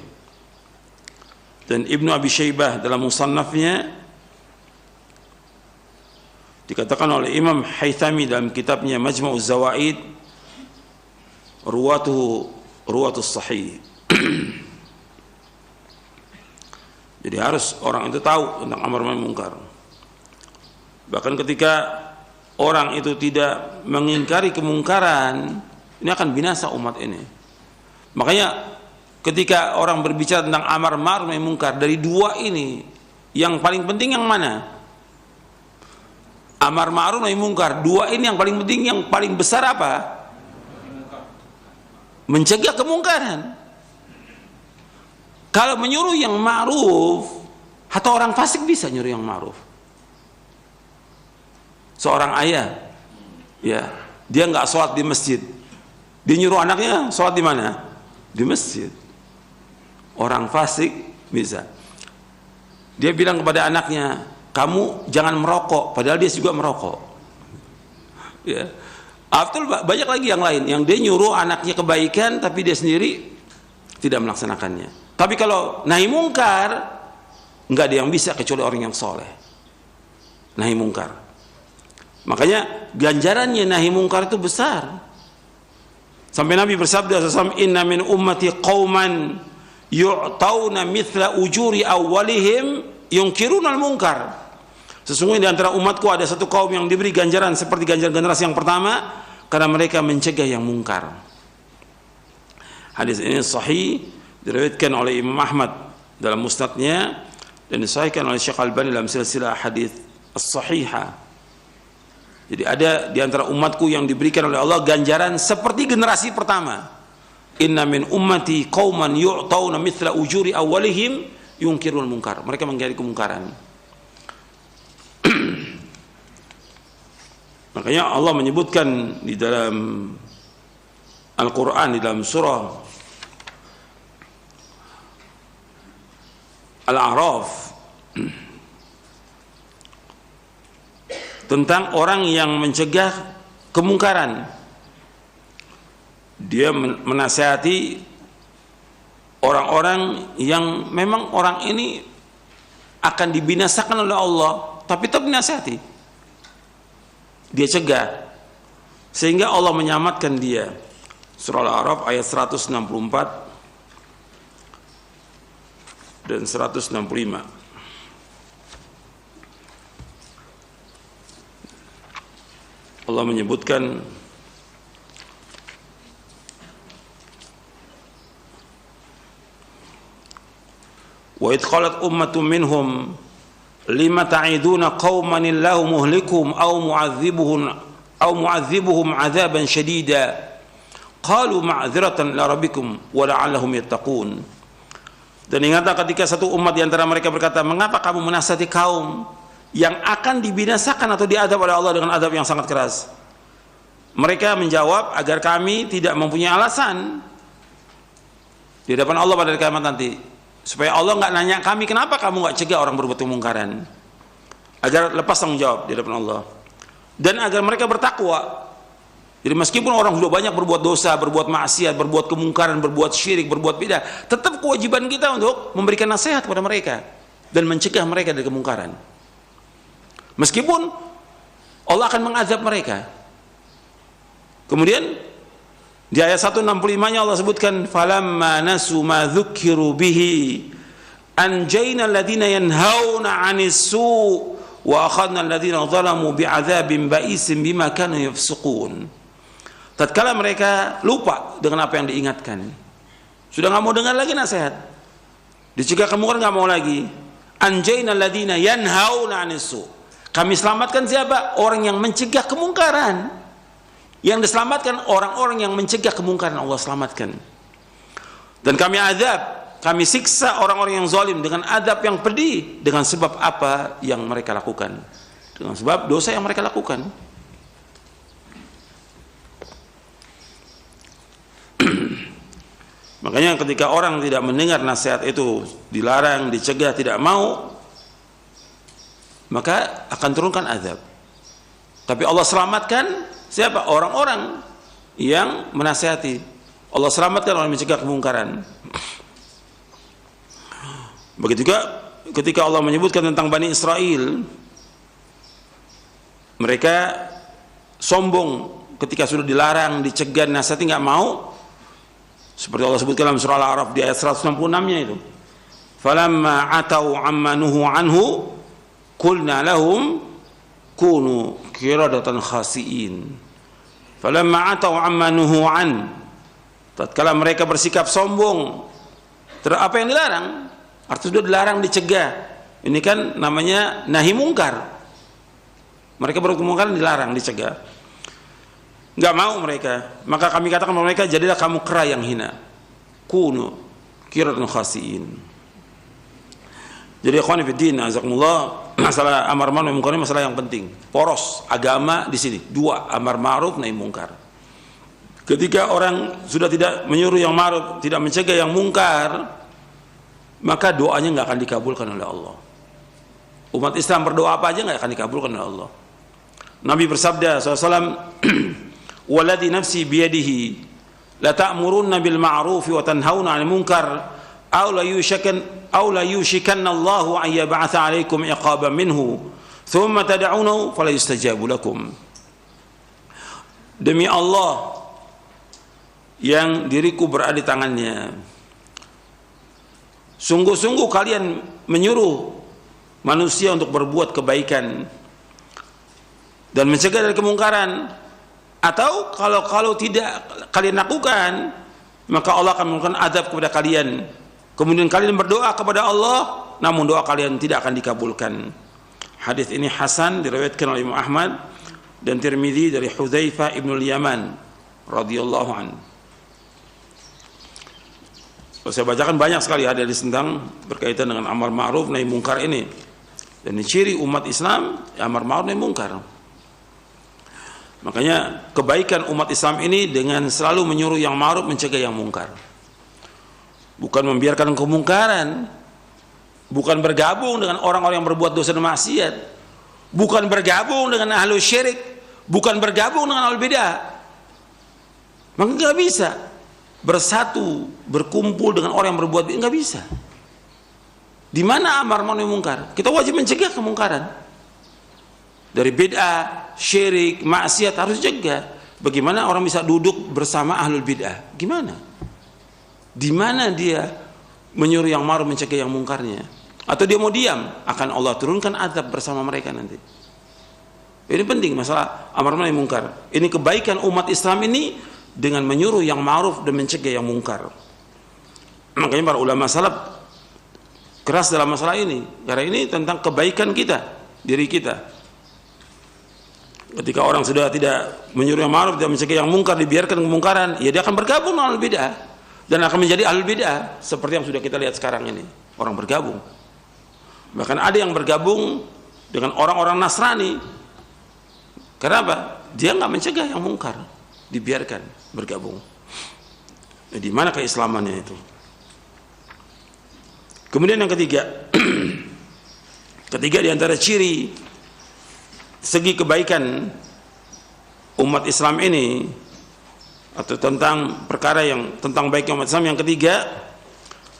dan Ibnu Abi Syaibah dalam Musannafnya. Dikatakan oleh Imam Haythami dalam kitabnya Majma'uz Zawaid, ruwatus sahih. Jadi harus orang itu tahu tentang amar ma'ruf munkar. Bahkan ketika orang itu tidak mengingkari kemungkaran, ini akan binasa umat ini. Makanya ketika orang berbicara tentang amar ma'ruf nahi munkar, dari dua ini yang paling penting yang mana? Amar ma'ruf nahi munkar. Dua ini yang paling penting, yang paling besar apa? Mencegah kemungkaran. Kalau menyuruh yang ma'ruf, atau orang fasik bisa nyuruh yang ma'ruf. Seorang ayah, ya, dia nggak sholat di masjid, dia nyuruh anaknya sholat di mana? Di masjid. Orang fasik bisa. Dia bilang kepada anaknya, kamu jangan merokok, padahal dia juga merokok. Ya, betul, banyak lagi yang lain, yang dia nyuruh anaknya kebaikan, tapi dia sendiri tidak melaksanakannya. Tapi kalau nahi mungkar, nggak ada yang bisa kecuali orang yang soleh. Nahi mungkar. Makanya ganjarannya nahi mungkar itu besar. Sampai Nabi bersabda, inna min ummati qauman yu'tauna mithla ujuri awwalihim yunkiruna al-munkar. Sesungguhnya di antara umatku ada satu kaum yang diberi ganjaran seperti ganjaran generasi yang pertama, karena mereka mencegah yang mungkar. Hadis ini sahih, diriwayatkan oleh Imam Ahmad dalam musnadnya dan disahihkan oleh Syekh Al-Albani dalam silsilah hadis as-sahihah. Jadi ada di antara umatku yang diberikan oleh Allah ganjaran seperti generasi pertama. Inna min ummati qauman yu'tauna mithla ujuri awwalihim Yungkirul munkar, mereka mengingkari kemungkaran. Makanya Allah menyebutkan di dalam Al-Quran, di dalam surah Al-A'raf, tentang orang yang mencegah kemungkaran. Dia menasihati orang-orang yang memang orang ini akan dibinasakan oleh Allah, tapi tetap dinasihati. Dia cegah, sehingga Allah menyelamatkan dia. Surah Al-A'raf ayat 164 dan 165. Allah menyebutkan, wa idh qalat ummatun minhum lima ta'iduna qauman illahu muhlikum aw mu'adzibuhum 'adzaban shadida qalu ma'dziratan ila rabbikum wa la'allahum yattaqun. Dan ingatlah ketika satu umat di antara mereka berkata, mengapa kamu menasihati kaum yang akan dibinasakan atau diadab oleh Allah dengan adab yang sangat keras? Mereka menjawab, agar kami tidak mempunyai alasan di hadapan Allah pada hari kiamat nanti, supaya Allah nggak nanya kami, kenapa kamu nggak cegah orang berbuat kemungkaran, agar lepas tanggung jawab di hadapan Allah, dan agar mereka bertakwa. Jadi meskipun orang sudah banyak berbuat dosa, berbuat maksiat, berbuat kemungkaran, berbuat syirik, berbuat bidah, tetap kewajiban kita untuk memberikan nasihat kepada mereka dan mencegah mereka dari kemungkaran. Meskipun Allah akan mengazab mereka. Kemudian di ayat 165-nya Allah sebutkan, falamma nasu ma dzukiru bihi anjayna alladziina yanhauna 'anis su' wa akhadna alladziina zalamu bi'adzabin ba'isin bima kanu yafsuqun. Tatkala mereka lupa dengan apa yang diingatkan, sudah nggak mau dengar lagi nasihat, dicegah kemungkaran nggak mau lagi. Anjayna alladziina yanhauna 'anis su', kami selamatkan siapa? Orang yang mencegah kemungkaran. Yang diselamatkan orang-orang yang mencegah kemungkaran, Allah selamatkan. Dan kami azab, kami siksa orang-orang yang zalim dengan azab yang pedih, dengan sebab apa yang mereka lakukan, dengan sebab dosa yang mereka lakukan. Makanya ketika orang tidak mendengar nasihat itu, dilarang, dicegah, tidak mau, maka akan turunkan azab. Tapi Allah selamatkan siapa? Orang-orang yang menasihati. Allah selamatkan orang yang mencegah kemungkaran. Begitu juga ketika Allah menyebutkan tentang Bani Israel, mereka sombong ketika sudah dilarang, dicegah, nasihati nggak mau. Seperti Allah sebutkan dalam surah Al-A'raf di ayat 166-nya itu. Falamma atau amma nuhu anhu qulna lahum kunu qiradatan khasiin. Falamma atau amma nuhu an, tatkala mereka bersikap sombong terhadap apa yang dilarang, artinya sudah dilarang, dicegah. Ini kan namanya nahi mungkar. Mereka berkemungkaran, dilarang, dicegah. Nggak mau mereka, maka kami katakan kepada mereka, jadilah kamu kera yang hina. Kunu qiradatan khasiin. Jadi ikhwan fillah, azakumullah, masalah amar ma'ruf nahi munkar ini masalah yang penting. Poros agama di sini dua, amar ma'ruf nahi munkar. Ketika orang sudah tidak menyuruh yang ma'ruf, tidak mencegah yang munkar, maka doanya nggak akan dikabulkan oleh Allah. Umat Islam berdoa apa aja nggak akan dikabulkan oleh Allah. Nabi bersabda SAW, "Walladzi nafsi biyadihi la ta'murunna bil ma'ruf wa tanhauna 'anil munkar aw la yushikanna Allahu an yab'atha 'alaikum iqaban minhu thumma tad'unahu fala yustajabu lakum." Demi Allah yang diriku berada di tangannya, sungguh-sungguh kalian menyuruh manusia untuk berbuat kebaikan dan mencegah dari kemungkaran, atau kalau tidak kalian lakukan, maka Allah akan memberikan azab kepada kalian. Kemudian kalian berdoa kepada Allah, namun doa kalian tidak akan dikabulkan. Hadis ini hasan, diriwayatkan oleh Imam Ahmad dan Tirmidzi dari Hudzaifah ibnul Yaman radhiyallahu anhu. Saya bacakan banyak sekali hadis tentang berkaitan dengan amar ma'ruf nahi mungkar ini. Dan ini ciri umat Islam, amar ma'ruf nahi mungkar. Makanya kebaikan umat Islam ini dengan selalu menyuruh yang ma'ruf, mencegah yang mungkar. Bukan membiarkan kemungkaran, bukan bergabung dengan orang-orang yang berbuat dosa dan maksiat, bukan bergabung dengan ahlu syirik, bukan bergabung dengan ahlu bid'ah. Maka nggak bisa bersatu, berkumpul dengan orang yang berbuat bid'ah, nggak bisa. Di mana amar ma'ruf nahi mungkar? Kita wajib mencegah kemungkaran. Dari bid'ah, syirik, maksiat harus jaga. Bagaimana orang bisa duduk bersama ahlul bid'ah? Gimana? Di mana dia menyuruh yang ma'ruf, mencegah yang mungkarnya? Atau dia mau diam? Akan Allah turunkan azab bersama mereka nanti. Ini penting masalah amar ma'ruf nahi mungkar. Ini kebaikan umat Islam ini dengan menyuruh yang ma'ruf dan mencegah yang mungkar. Makanya para ulama salaf keras dalam masalah ini, karena ini tentang kebaikan kita, diri kita. Ketika orang sudah tidak menyuruh yang ma'ruf dan mencegah yang mungkar, dibiarkan kemungkaran, ya dia akan bergabung dengan ahlul bid'ah dan akan menjadi ahlul bid'ah seperti yang sudah kita lihat sekarang ini. Orang bergabung. Bahkan ada yang bergabung dengan orang-orang Nasrani. Kenapa? Dia nggak mencegah yang mungkar, dibiarkan bergabung. Nah, di mana keislamannya itu? Kemudian yang ketiga, ketiga di antara ciri segi kebaikan umat Islam ini, atau tentang perkara yang tentang baiknya umat Islam, yang ketiga,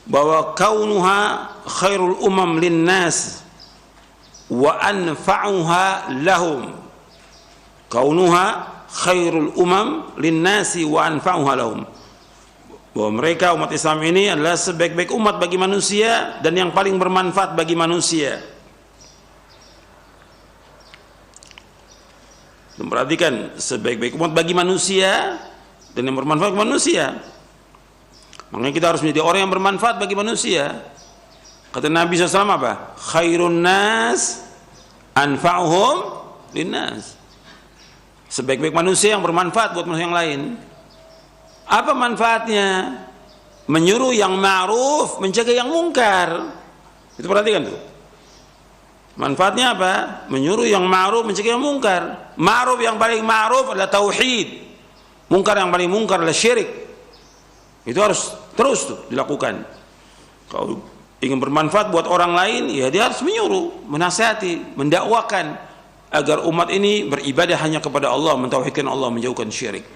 bahwa kaunuha khairul umam linnas wa anfa'uha lahum. Kaunuha khairul umam linnasi wa anfa'uha lahum. Bahwa mereka umat Islam ini adalah sebaik-baik umat bagi manusia dan yang paling bermanfaat bagi manusia. Dan perhatikan, sebaik-baik umat bagi manusia dan yang bermanfaat bagi manusia. Makanya kita harus menjadi orang yang bermanfaat bagi manusia. Kata Nabi SAW apa? Khairun nas anfa'uhum linnas. Sebaik-baik manusia yang bermanfaat buat manusia yang lain. Apa manfaatnya? Menyuruh yang ma'ruf, mencegah yang mungkar. Itu perhatikan tuh. Manfaatnya apa? Menyuruh yang ma'ruf, mencegah yang mungkar. Ma'ruf yang paling ma'ruf adalah tauhid. Mungkar yang paling mungkar adalah syirik. Itu harus terus tuh dilakukan. Kalau ingin bermanfaat buat orang lain, ya dia harus menyuruh, menasihati, mendakwakan agar umat ini beribadah hanya kepada Allah, mentauhidkan Allah, menjauhkan syirik.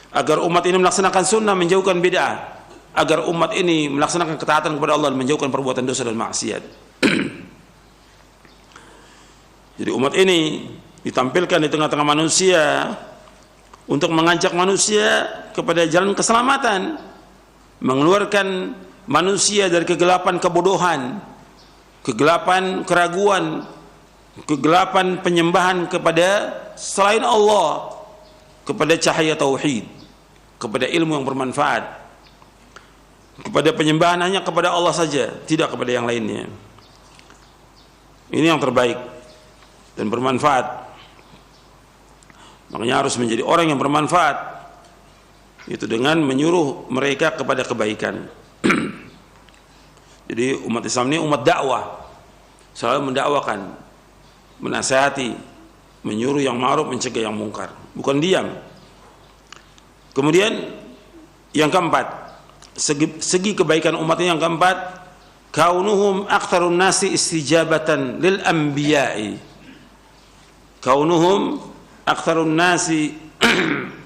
Agar umat ini melaksanakan sunnah, menjauhkan bid'ah. Agar umat ini melaksanakan ketaatan kepada Allah dan menjauhkan perbuatan dosa dan maksiat. Jadi umat ini ditampilkan di tengah-tengah manusia untuk mengajak manusia kepada jalan keselamatan, mengeluarkan manusia dari kegelapan kebodohan, kegelapan keraguan, kegelapan penyembahan kepada selain Allah, kepada cahaya tauhid, kepada ilmu yang bermanfaat, kepada penyembahan hanya kepada Allah saja, tidak kepada yang lainnya. Ini yang terbaik dan bermanfaat. Makanya harus menjadi orang yang bermanfaat, itu dengan menyuruh mereka kepada kebaikan. Jadi umat Islam ini umat dakwah, selalu mendakwakan, menasihati, menyuruh yang ma'ruf, mencegah yang mungkar, bukan diam. Kemudian yang keempat, segi kebaikan umat ini yang keempat, kaunuhum aktsarun nasi istijabatan lil anbiya'i. Kaunuhum aktsarun nasi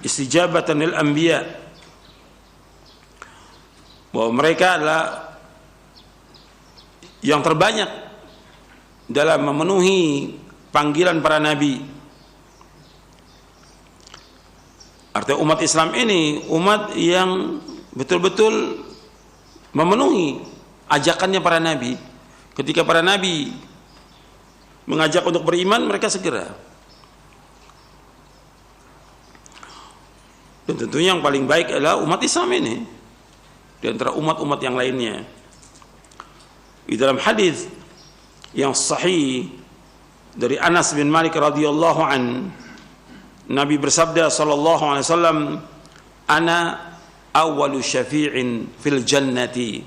istijabatan lil anbiya. Bahwa mereka adalah yang terbanyak dalam memenuhi panggilan para nabi. Artinya umat Islam ini umat yang betul-betul memenuhi ajakannya para nabi. Ketika para nabi mengajak untuk beriman, mereka segera. Dan tentunya yang paling baik adalah umat Islam ini di antara umat-umat yang lainnya. Di dalam hadis yang sahih dari Anas bin Malik radhiyallahu an, Nabi bersabda sallallahu alaihi wasallam, "Ana awwalu syafi'in fil jannati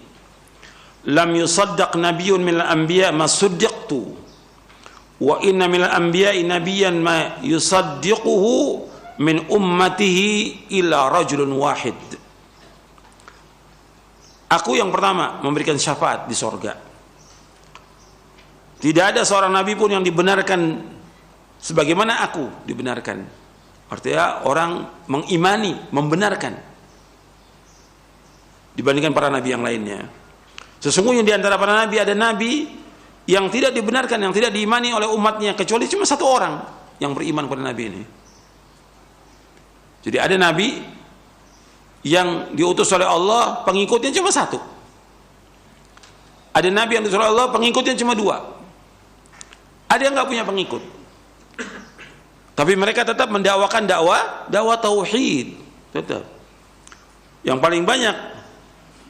lam yusaddaq nabiyyun minal anbiya ma suddiqtu wa inna minal anbiya'i nabiyyan ma yusaddiquhu min ummatihi illa rajulun wahid. Aku yang pertama memberikan syafaat di sorga. Tidak ada seorang nabi pun yang dibenarkan sebagaimana aku dibenarkan. Artinya orang mengimani, membenarkan dibandingkan para nabi yang lainnya. Sesungguhnya di antara para nabi ada nabi yang tidak dibenarkan, yang tidak diimani oleh umatnya, kecuali cuma satu orang yang beriman pada nabi ini. Jadi ada nabi yang diutus oleh Allah, pengikutnya cuma satu. Ada nabi yang diutus oleh Allah, pengikutnya cuma dua. Ada yang nggak punya pengikut, tapi mereka tetap mendakwakan dakwah tauhid. Tetap yang paling banyak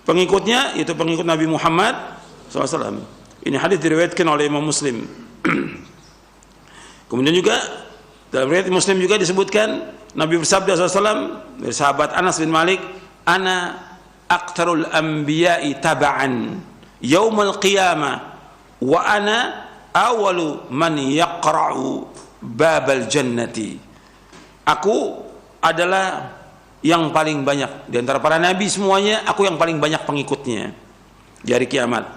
pengikutnya itu pengikut Nabi Muhammad SAW. Ini hadis diriwayatkan oleh Imam Muslim. Kemudian juga dalam riwayat Muslim juga disebutkan Nabi bersabda SAW dari sahabat Anas bin Malik, "Ana aqtarul anbiya'i taba'an yaumal qiyamah wa ana awalu man yaqra'u babal jannati." Aku adalah yang paling banyak di antara para nabi semuanya, aku yang paling banyak pengikutnya di hari kiamat.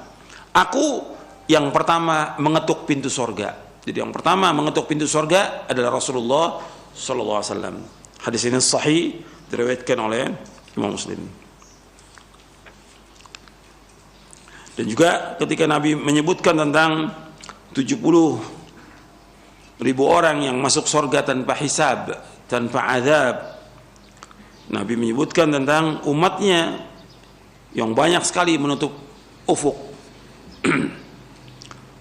Aku yang pertama mengetuk pintu sorga. Jadi yang pertama mengetuk pintu sorga adalah Rasulullah sallallahu alaihi wasallam. Hadis ini sahih diriwayatkan oleh Imam Muslim. Dan juga ketika Nabi menyebutkan tentang 70.000 orang yang masuk sorga tanpa hisab, tanpa azab, Nabi menyebutkan tentang umatnya yang banyak sekali menutup ufuk.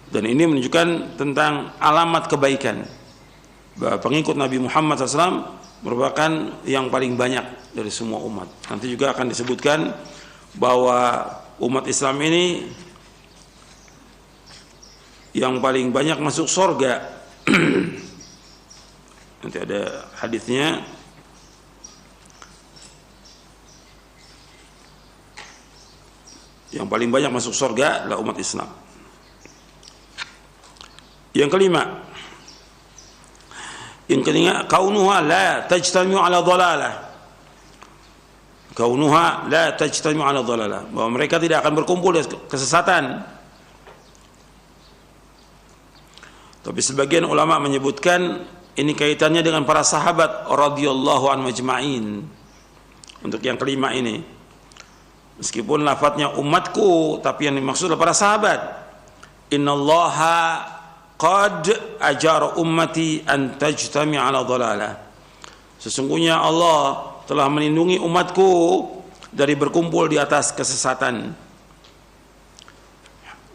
Dan ini menunjukkan tentang alamat kebaikan bahwa pengikut Nabi Muhammad SAW merupakan yang paling banyak dari semua umat. Nanti juga akan disebutkan bahwa umat Islam ini yang paling banyak masuk surga. Nanti ada hadisnya. Yang paling banyak masuk surga adalah umat Islam. Yang kelima, kaunuha la tajtami'u ala dhalalah. Kaunuha la tajtami'u ala dhalalah, bahwa mereka tidak akan berkumpul di kesesatan. Tapi sebagian ulama menyebutkan ini kaitannya dengan para sahabat radhiyallahu anhum ajma'in. Untuk yang kelima ini, meskipun lafadznya umatku, tapi yang dimaksud adalah para sahabat. Innallaha qad ajara ummati an tajtami' ala dhalalah. Sesungguhnya Allah telah melindungi umatku dari berkumpul di atas kesesatan.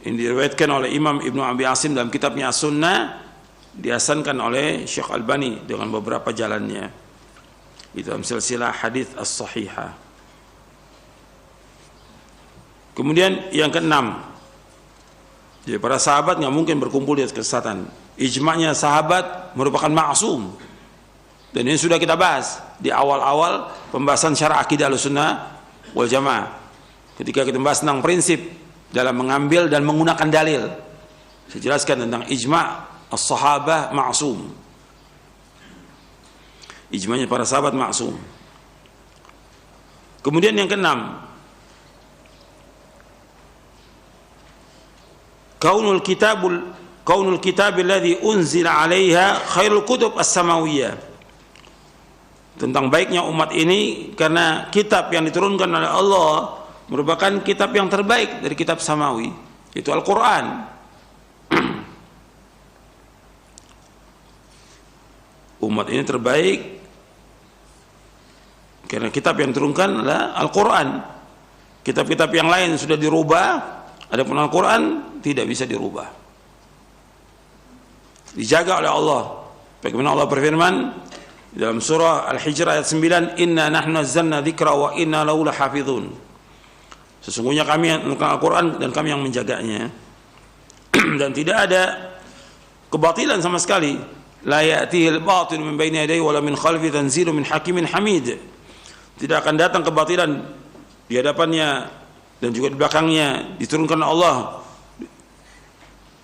Ini diriwayatkan oleh Imam Ibnu Abi Asim dalam kitabnya As-Sunnah, dihasankan oleh Syekh Albani dengan beberapa jalannya di dalam silsilah hadis as-sahihah. Kemudian yang keenam, jadi para sahabat nggak mungkin berkumpul di atas kesesatan. Ijma'nya sahabat merupakan ma'sum. Dan ini sudah kita bahas di awal-awal pembahasan syarah akidah Ahlussunnah wal Jamaah. Ketika kita bahas tentang prinsip dalam mengambil dan menggunakan dalil, saya jelaskan tentang ijma' as-sahabah ma'sum. Ijma'nya para sahabat ma'sum. Kemudian yang keenam, kaunul kitab alladhi unzila 'alaiha khairul kutub as-samawiyah. Tentang baiknya umat ini karena kitab yang diturunkan oleh Allah merupakan kitab yang terbaik dari kitab samawi, itu Al-Qur'an. Umat ini terbaik karena kitab yang diturunkan adalah Al-Qur'an. Kitab-kitab yang lain sudah dirubah, adapun Al-Qur'an tidak bisa dirubah. Dijaga oleh Allah. Bagaimana Allah berfirman dalam surah Al-Hijr ayat 9, "Inna nahnu nazzalna dzikra wa inna lahu lahafizun." Sesungguhnya kami yang menurunkan Al-Qur'an dan kami yang menjaganya. Dan tidak ada kebatilan sama sekali. La ya'tihi al-batil min baini yadayhi wa la min khalfi, tanzilun min hakimin hamid. Tidak akan datang kebatilan di hadapannya dan juga di belakangnya, diturunkan Allah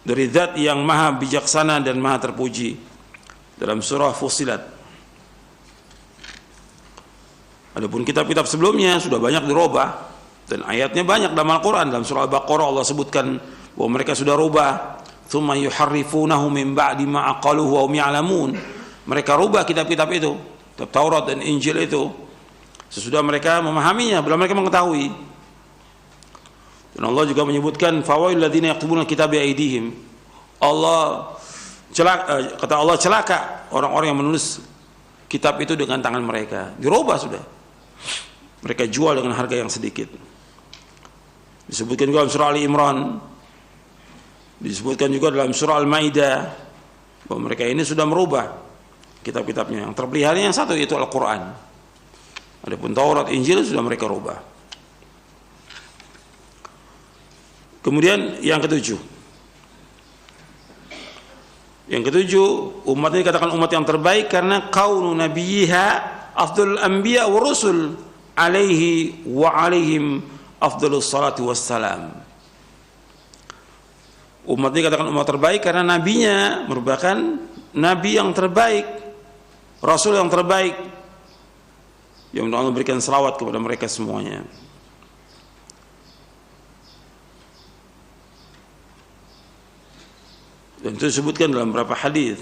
dari zat yang maha bijaksana dan maha terpuji dalam surah Fussilat. Adapun kitab-kitab sebelumnya sudah banyak dirubah dan ayatnya banyak dalam Al-Quran. Dalam surah Al-Baqarah Allah sebutkan bahwa mereka sudah rubah, thumma yuharrifunahu min ba'di ma aqaluhu wa hum ya'lamun. Mereka rubah kitab-kitab itu, kitab Taurat dan Injil itu, sesudah mereka memahaminya, belum mereka mengetahui. Dan Allah juga menyebutkan fawailul ladzina yaktubuna kitaba bi aydihim. Kata Allah, celaka orang-orang yang menulis kitab itu dengan tangan mereka. Dirubah sudah. Mereka jual dengan harga yang sedikit. Disebutkan juga dalam surah Ali Imran, disebutkan juga dalam surah Al-Maidah bahwa mereka ini sudah merubah kitab-kitabnya. Yang terpelihara yang satu yaitu Al-Quran. Adapun Taurat, Injil sudah mereka rubah. Kemudian yang ketujuh, umat ini dikatakan umat yang terbaik karena kaunu nabiyha afdalul anbiya wa rusul alaihi wa alaihim afdalus salatu wassalam. Umat ini dikatakan umat terbaik karena nabinya merupakan nabi yang terbaik, rasul yang terbaik, yang Allah berikan selawat kepada mereka semuanya. Dan itu disebutkan dalam beberapa hadis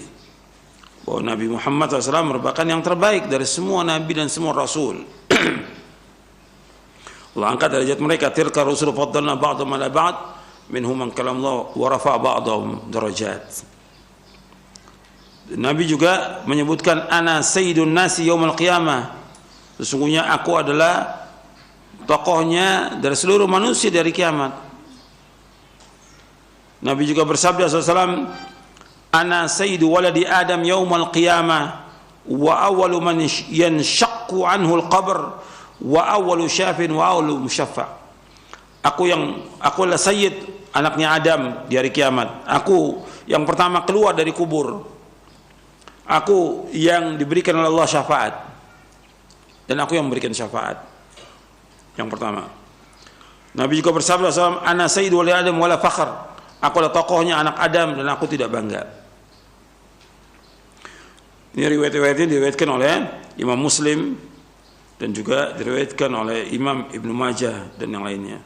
bahwa Nabi Muhammad SAW merupakan yang terbaik dari semua nabi dan semua rasul. Allah angkat derajat mereka, tilka rusul faddalna ba'dhum ala ba'd minhum man kalamullah wa rafa'a ba'dhum darajat. Nabi juga menyebutkan ana sayyidun nasi yaumil qiyamah. Sesungguhnya aku adalah tokohnya dari seluruh manusia dari kiamat. Nabi juga bersabda SAW, ana sayyidu waladi Adam yaumal qiyamah wa awwalu man yanshaqqu anhu al-qabr wa awwalu syafin wa awwalu musyaffa'. Aku adalah sayyid anaknya Adam di hari kiamat. Aku yang pertama keluar dari kubur. Aku yang diberikan oleh Allah syafaat. Dan aku yang memberikan syafaat. Yang pertama. Nabi juga bersabda SAW, ana sayyidu waladi Adam wala fakhr. Aku adalah tokohnya anak Adam dan aku tidak bangga. Ini riwayat-riwayat ini diriwayatkan oleh Imam Muslim dan juga diriwayatkan oleh Imam Ibnu Majah dan yang lainnya.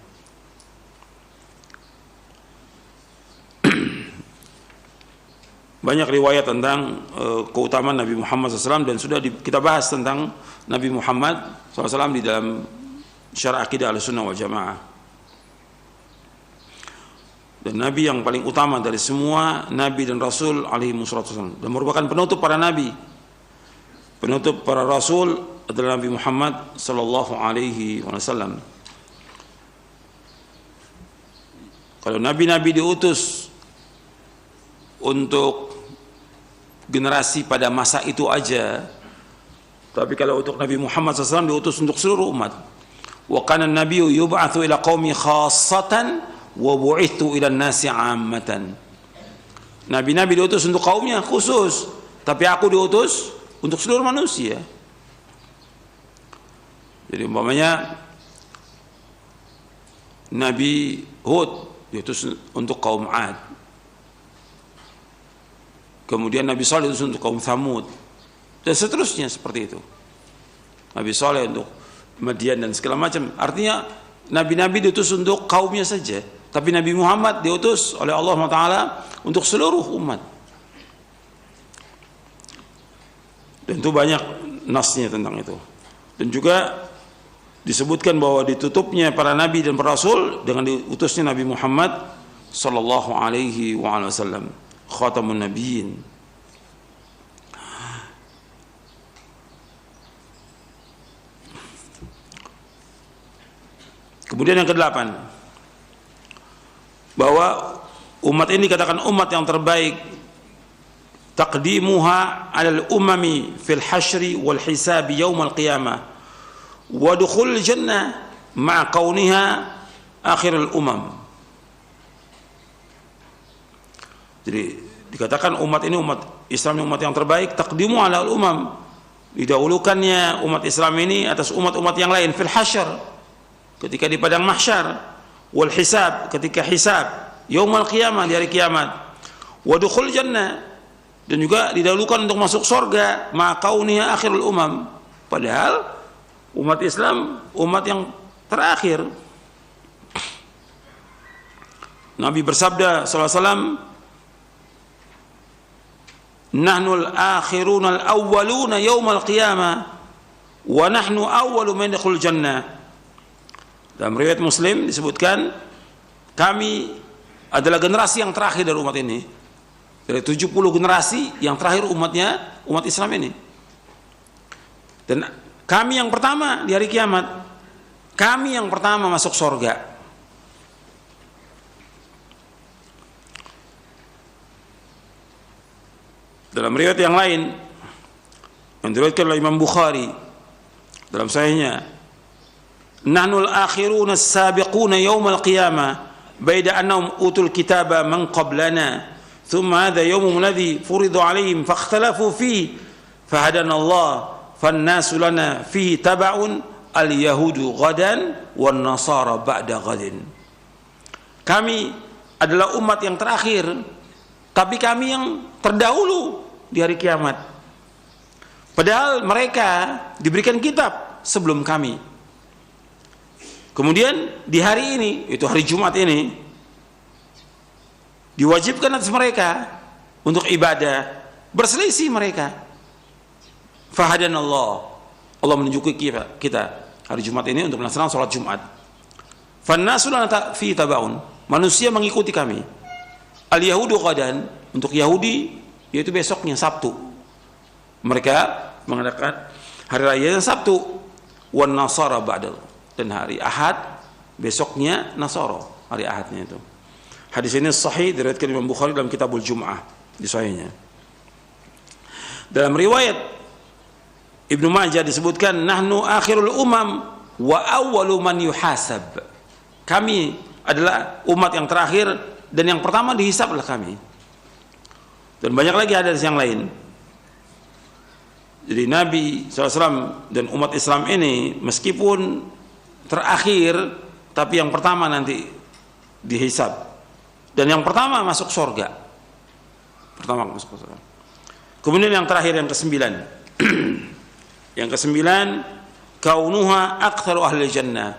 Banyak riwayat tentang keutamaan Nabi Muhammad SAW dan sudah kita bahas tentang Nabi Muhammad SAW di dalam Syarah Aqidah Ahlussunnah wal Jamaah. Dan Nabi yang paling utama dari semua Nabi dan Rasul alaihi wassalam, dan merupakan penutup para Nabi. Penutup para Rasul adalah Nabi Muhammad sallallahu alaihi wasallam. Kalau Nabi-Nabi diutus untuk generasi pada masa itu aja, tapi kalau untuk Nabi Muhammad SAW diutus untuk seluruh umat. Wa kana an-nabiyyu yub'atsu ila qaumi khassatan wa bu'ithu ila nasi 'ammatan. Nabi-nabi diutus untuk kaumnya khusus, tapi aku diutus untuk seluruh manusia. Jadi umpamanya Nabi Hud diutus untuk kaum 'Ad. Kemudian Nabi Saleh diutus untuk kaum Thamud. Dan seterusnya seperti itu. Nabi Saleh untuk Madian dan segala macam. Artinya nabi-nabi diutus untuk kaumnya saja. Tapi Nabi Muhammad diutus oleh Allah Taala untuk seluruh umat. Dan itu banyak nasnya tentang itu. Dan juga disebutkan bahwa ditutupnya para nabi dan para rasul dengan diutusnya Nabi Muhammad sallallahu alaihi wasallam, khatamun nabiyyin. Kemudian yang ke-8, bahwa umat ini dikatakan umat yang terbaik, taqdimuha 'alal umami fil hasyri wal hisab yaumil qiyamah wa dukhul jannah ma'a kauniha akhirul umam. Jadi dikatakan umat ini umat Islam, umat yang terbaik, taqdimu 'alal umam, didahulukannya umat Islam ini atas umat-umat yang lain fil hasyr, ketika di padang mahsyar, wal hisab, ketika hisab, yaumul qiyamah, di hari kiamat, wa dukhul jannah, dan juga didahulukan untuk masuk surga, ma kauniha akhirul umam, padahal umat Islam umat yang terakhir. Nabi bersabda sallallahu alaihi wasallam, nahnul akhirun al-awwaluna yaumal qiyamah wa nahnu awwalu man yadkhul jannah. Dalam riwayat Muslim disebutkan, kami adalah generasi yang terakhir dari umat ini. Dari 70 generasi yang terakhir umatnya, umat Islam ini. Dan kami yang pertama di hari kiamat. Kami yang pertama masuk surga. Dalam riwayat yang lain yang diriwayatkan oleh Imam Bukhari dalam sahihnya, nahnul akhiruna as-sabiquna yaumal qiyamah baida annahum utul kitaba man qablana thumma hadha yawmum alladhi furida alaihim fakhtalafu fihi fahadana Allah fannasu lana fihi taba'un al-yahudu ghadan wan nasara ba'da ghadin. Kami adalah umat yang terakhir, tapi kami yang terdahulu di hari kiamat. Padahal mereka diberikan kitab sebelum kami. Kemudian di hari ini, itu hari Jumat ini, diwajibkan atas mereka untuk ibadah, berselisih mereka. Fahadan Allah menunjuki kita hari Jumat ini untuk melaksanakan sholat Jumat. Fannasu lana fi tabaun, manusia mengikuti kami. Al-Yahudu qadan, untuk Yahudi yaitu besoknya Sabtu, mereka mengadakan hari raya yang Sabtu. Wan Nasara ba'dal, dan hari Ahad besoknya Nasoro, hari Ahadnya itu. Hadis ini sahih diriwayatkan Imam Bukhari dalam Kitabul Jum'ah di sahihnya. Dalam riwayat Ibnu Majah disebutkan, nahnu akhirul umam wa awwalu man yuhasab. Kami adalah umat yang terakhir dan yang pertama dihisab adalah kami. Dan banyak lagi hadis yang lain. Jadi Nabi SAW dan umat Islam ini meskipun terakhir, tapi yang pertama nanti dihisab. Dan yang pertama masuk surga. Pertama masuk surga. Kemudian yang terakhir, yang kesembilan. Yang kesembilan, kaunuha aktsaru ahli jannah.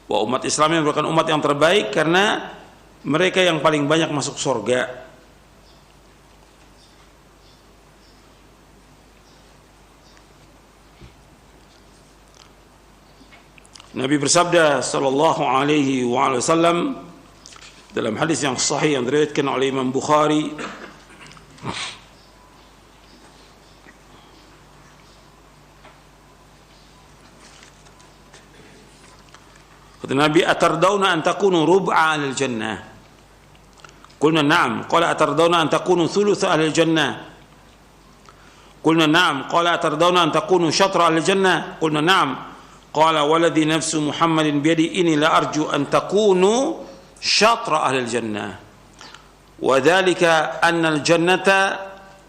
Wa umat Islam yang merupakan umat yang terbaik karena mereka yang paling banyak masuk surga. Nabi bersabda sallallahu alaihi wasallam dalam hadis yang sahih yang diriwayatkan oleh Imam Bukhari, kata Nabi, atardawna an takunu rub'a ahli jannah? Qulna na'am. Qala atardawna an takunu thulutha ahli jannah? Qulna na'am. Qala atardawna an takunu syatra ahli jannah? Qulna na'am. Qala waladhi nafsu Muhammadin biyadi inni la arju an takunu syatra ahli jannah wa dhalika anna al-jannata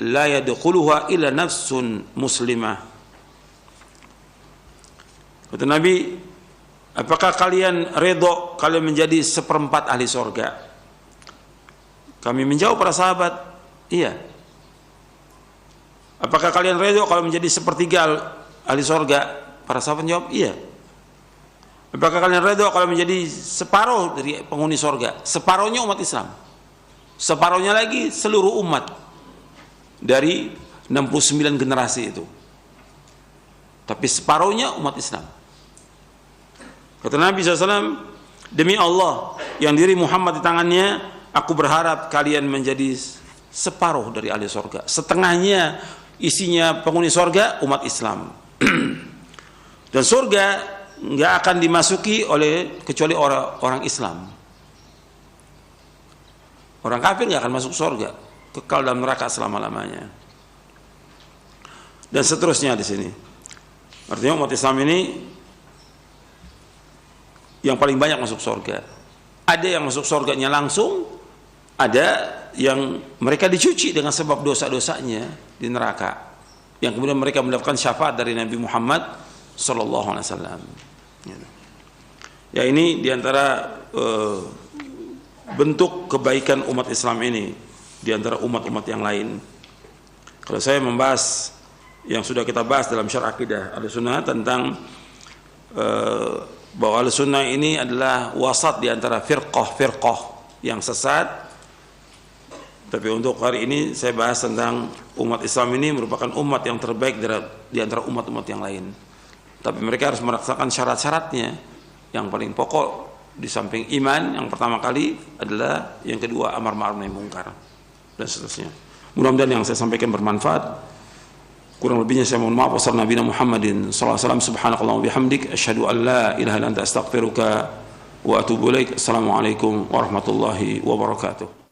la yadkhuluha illa nafsun muslimah. Kata Nabi, apakah kalian redha kalian menjadi seperempat ahli surga? Kami menjawab para sahabat, iya. Apakah kalian redha kalau menjadi sepertiga ahli surga? Para sahabat jawab, iya. Apakah kalian redha kalau menjadi separuh dari penghuni surga? Separuhnya umat Islam, separuhnya lagi seluruh umat dari 69 generasi itu, tapi separuhnya umat Islam. Kata Nabi SAW, demi Allah yang diri Muhammad di tangannya, aku berharap kalian menjadi separuh dari ahli surga. Setengahnya isinya penghuni surga umat Islam. Dan surga nggak akan dimasuki oleh kecuali orang Islam. Orang kafir nggak akan masuk surga, kekal dalam neraka selama-lamanya. Dan seterusnya di sini. Artinya umat Islam ini yang paling banyak masuk surga. Ada yang masuk surganya langsung, ada yang mereka dicuci dengan sebab dosa-dosanya di neraka. yang kemudian mereka mendapatkan syafaat dari Nabi Muhammad sallallahu alaihi wasallam. Ya, ini diantara bentuk kebaikan umat Islam ini diantara umat-umat yang lain. Kalau saya membahas yang sudah kita bahas dalam syarah akidah Ahlussunnah tentang bahwa Ahlussunnah ini adalah wasat diantara firqah yang sesat. Tapi untuk hari ini saya bahas tentang umat Islam ini merupakan umat yang terbaik di antara umat-umat yang lain. Tapi mereka harus melaksanakan syarat-syaratnya. Yang paling pokok di samping iman, yang pertama kali adalah, yang kedua amar ma'ruf nahi munkar, dan seterusnya. Mudah-mudahan yang saya sampaikan bermanfaat. Kurang lebihnya saya mohon maaf. Wassalamualaikum warahmatullahi wabarakatuh. Subhanakallahumma wa bihamdik asyhadu an la ilaha illa anta astaghfiruka wa atubu ilaik. Assalamualaikum warahmatullahi wabarakatuh.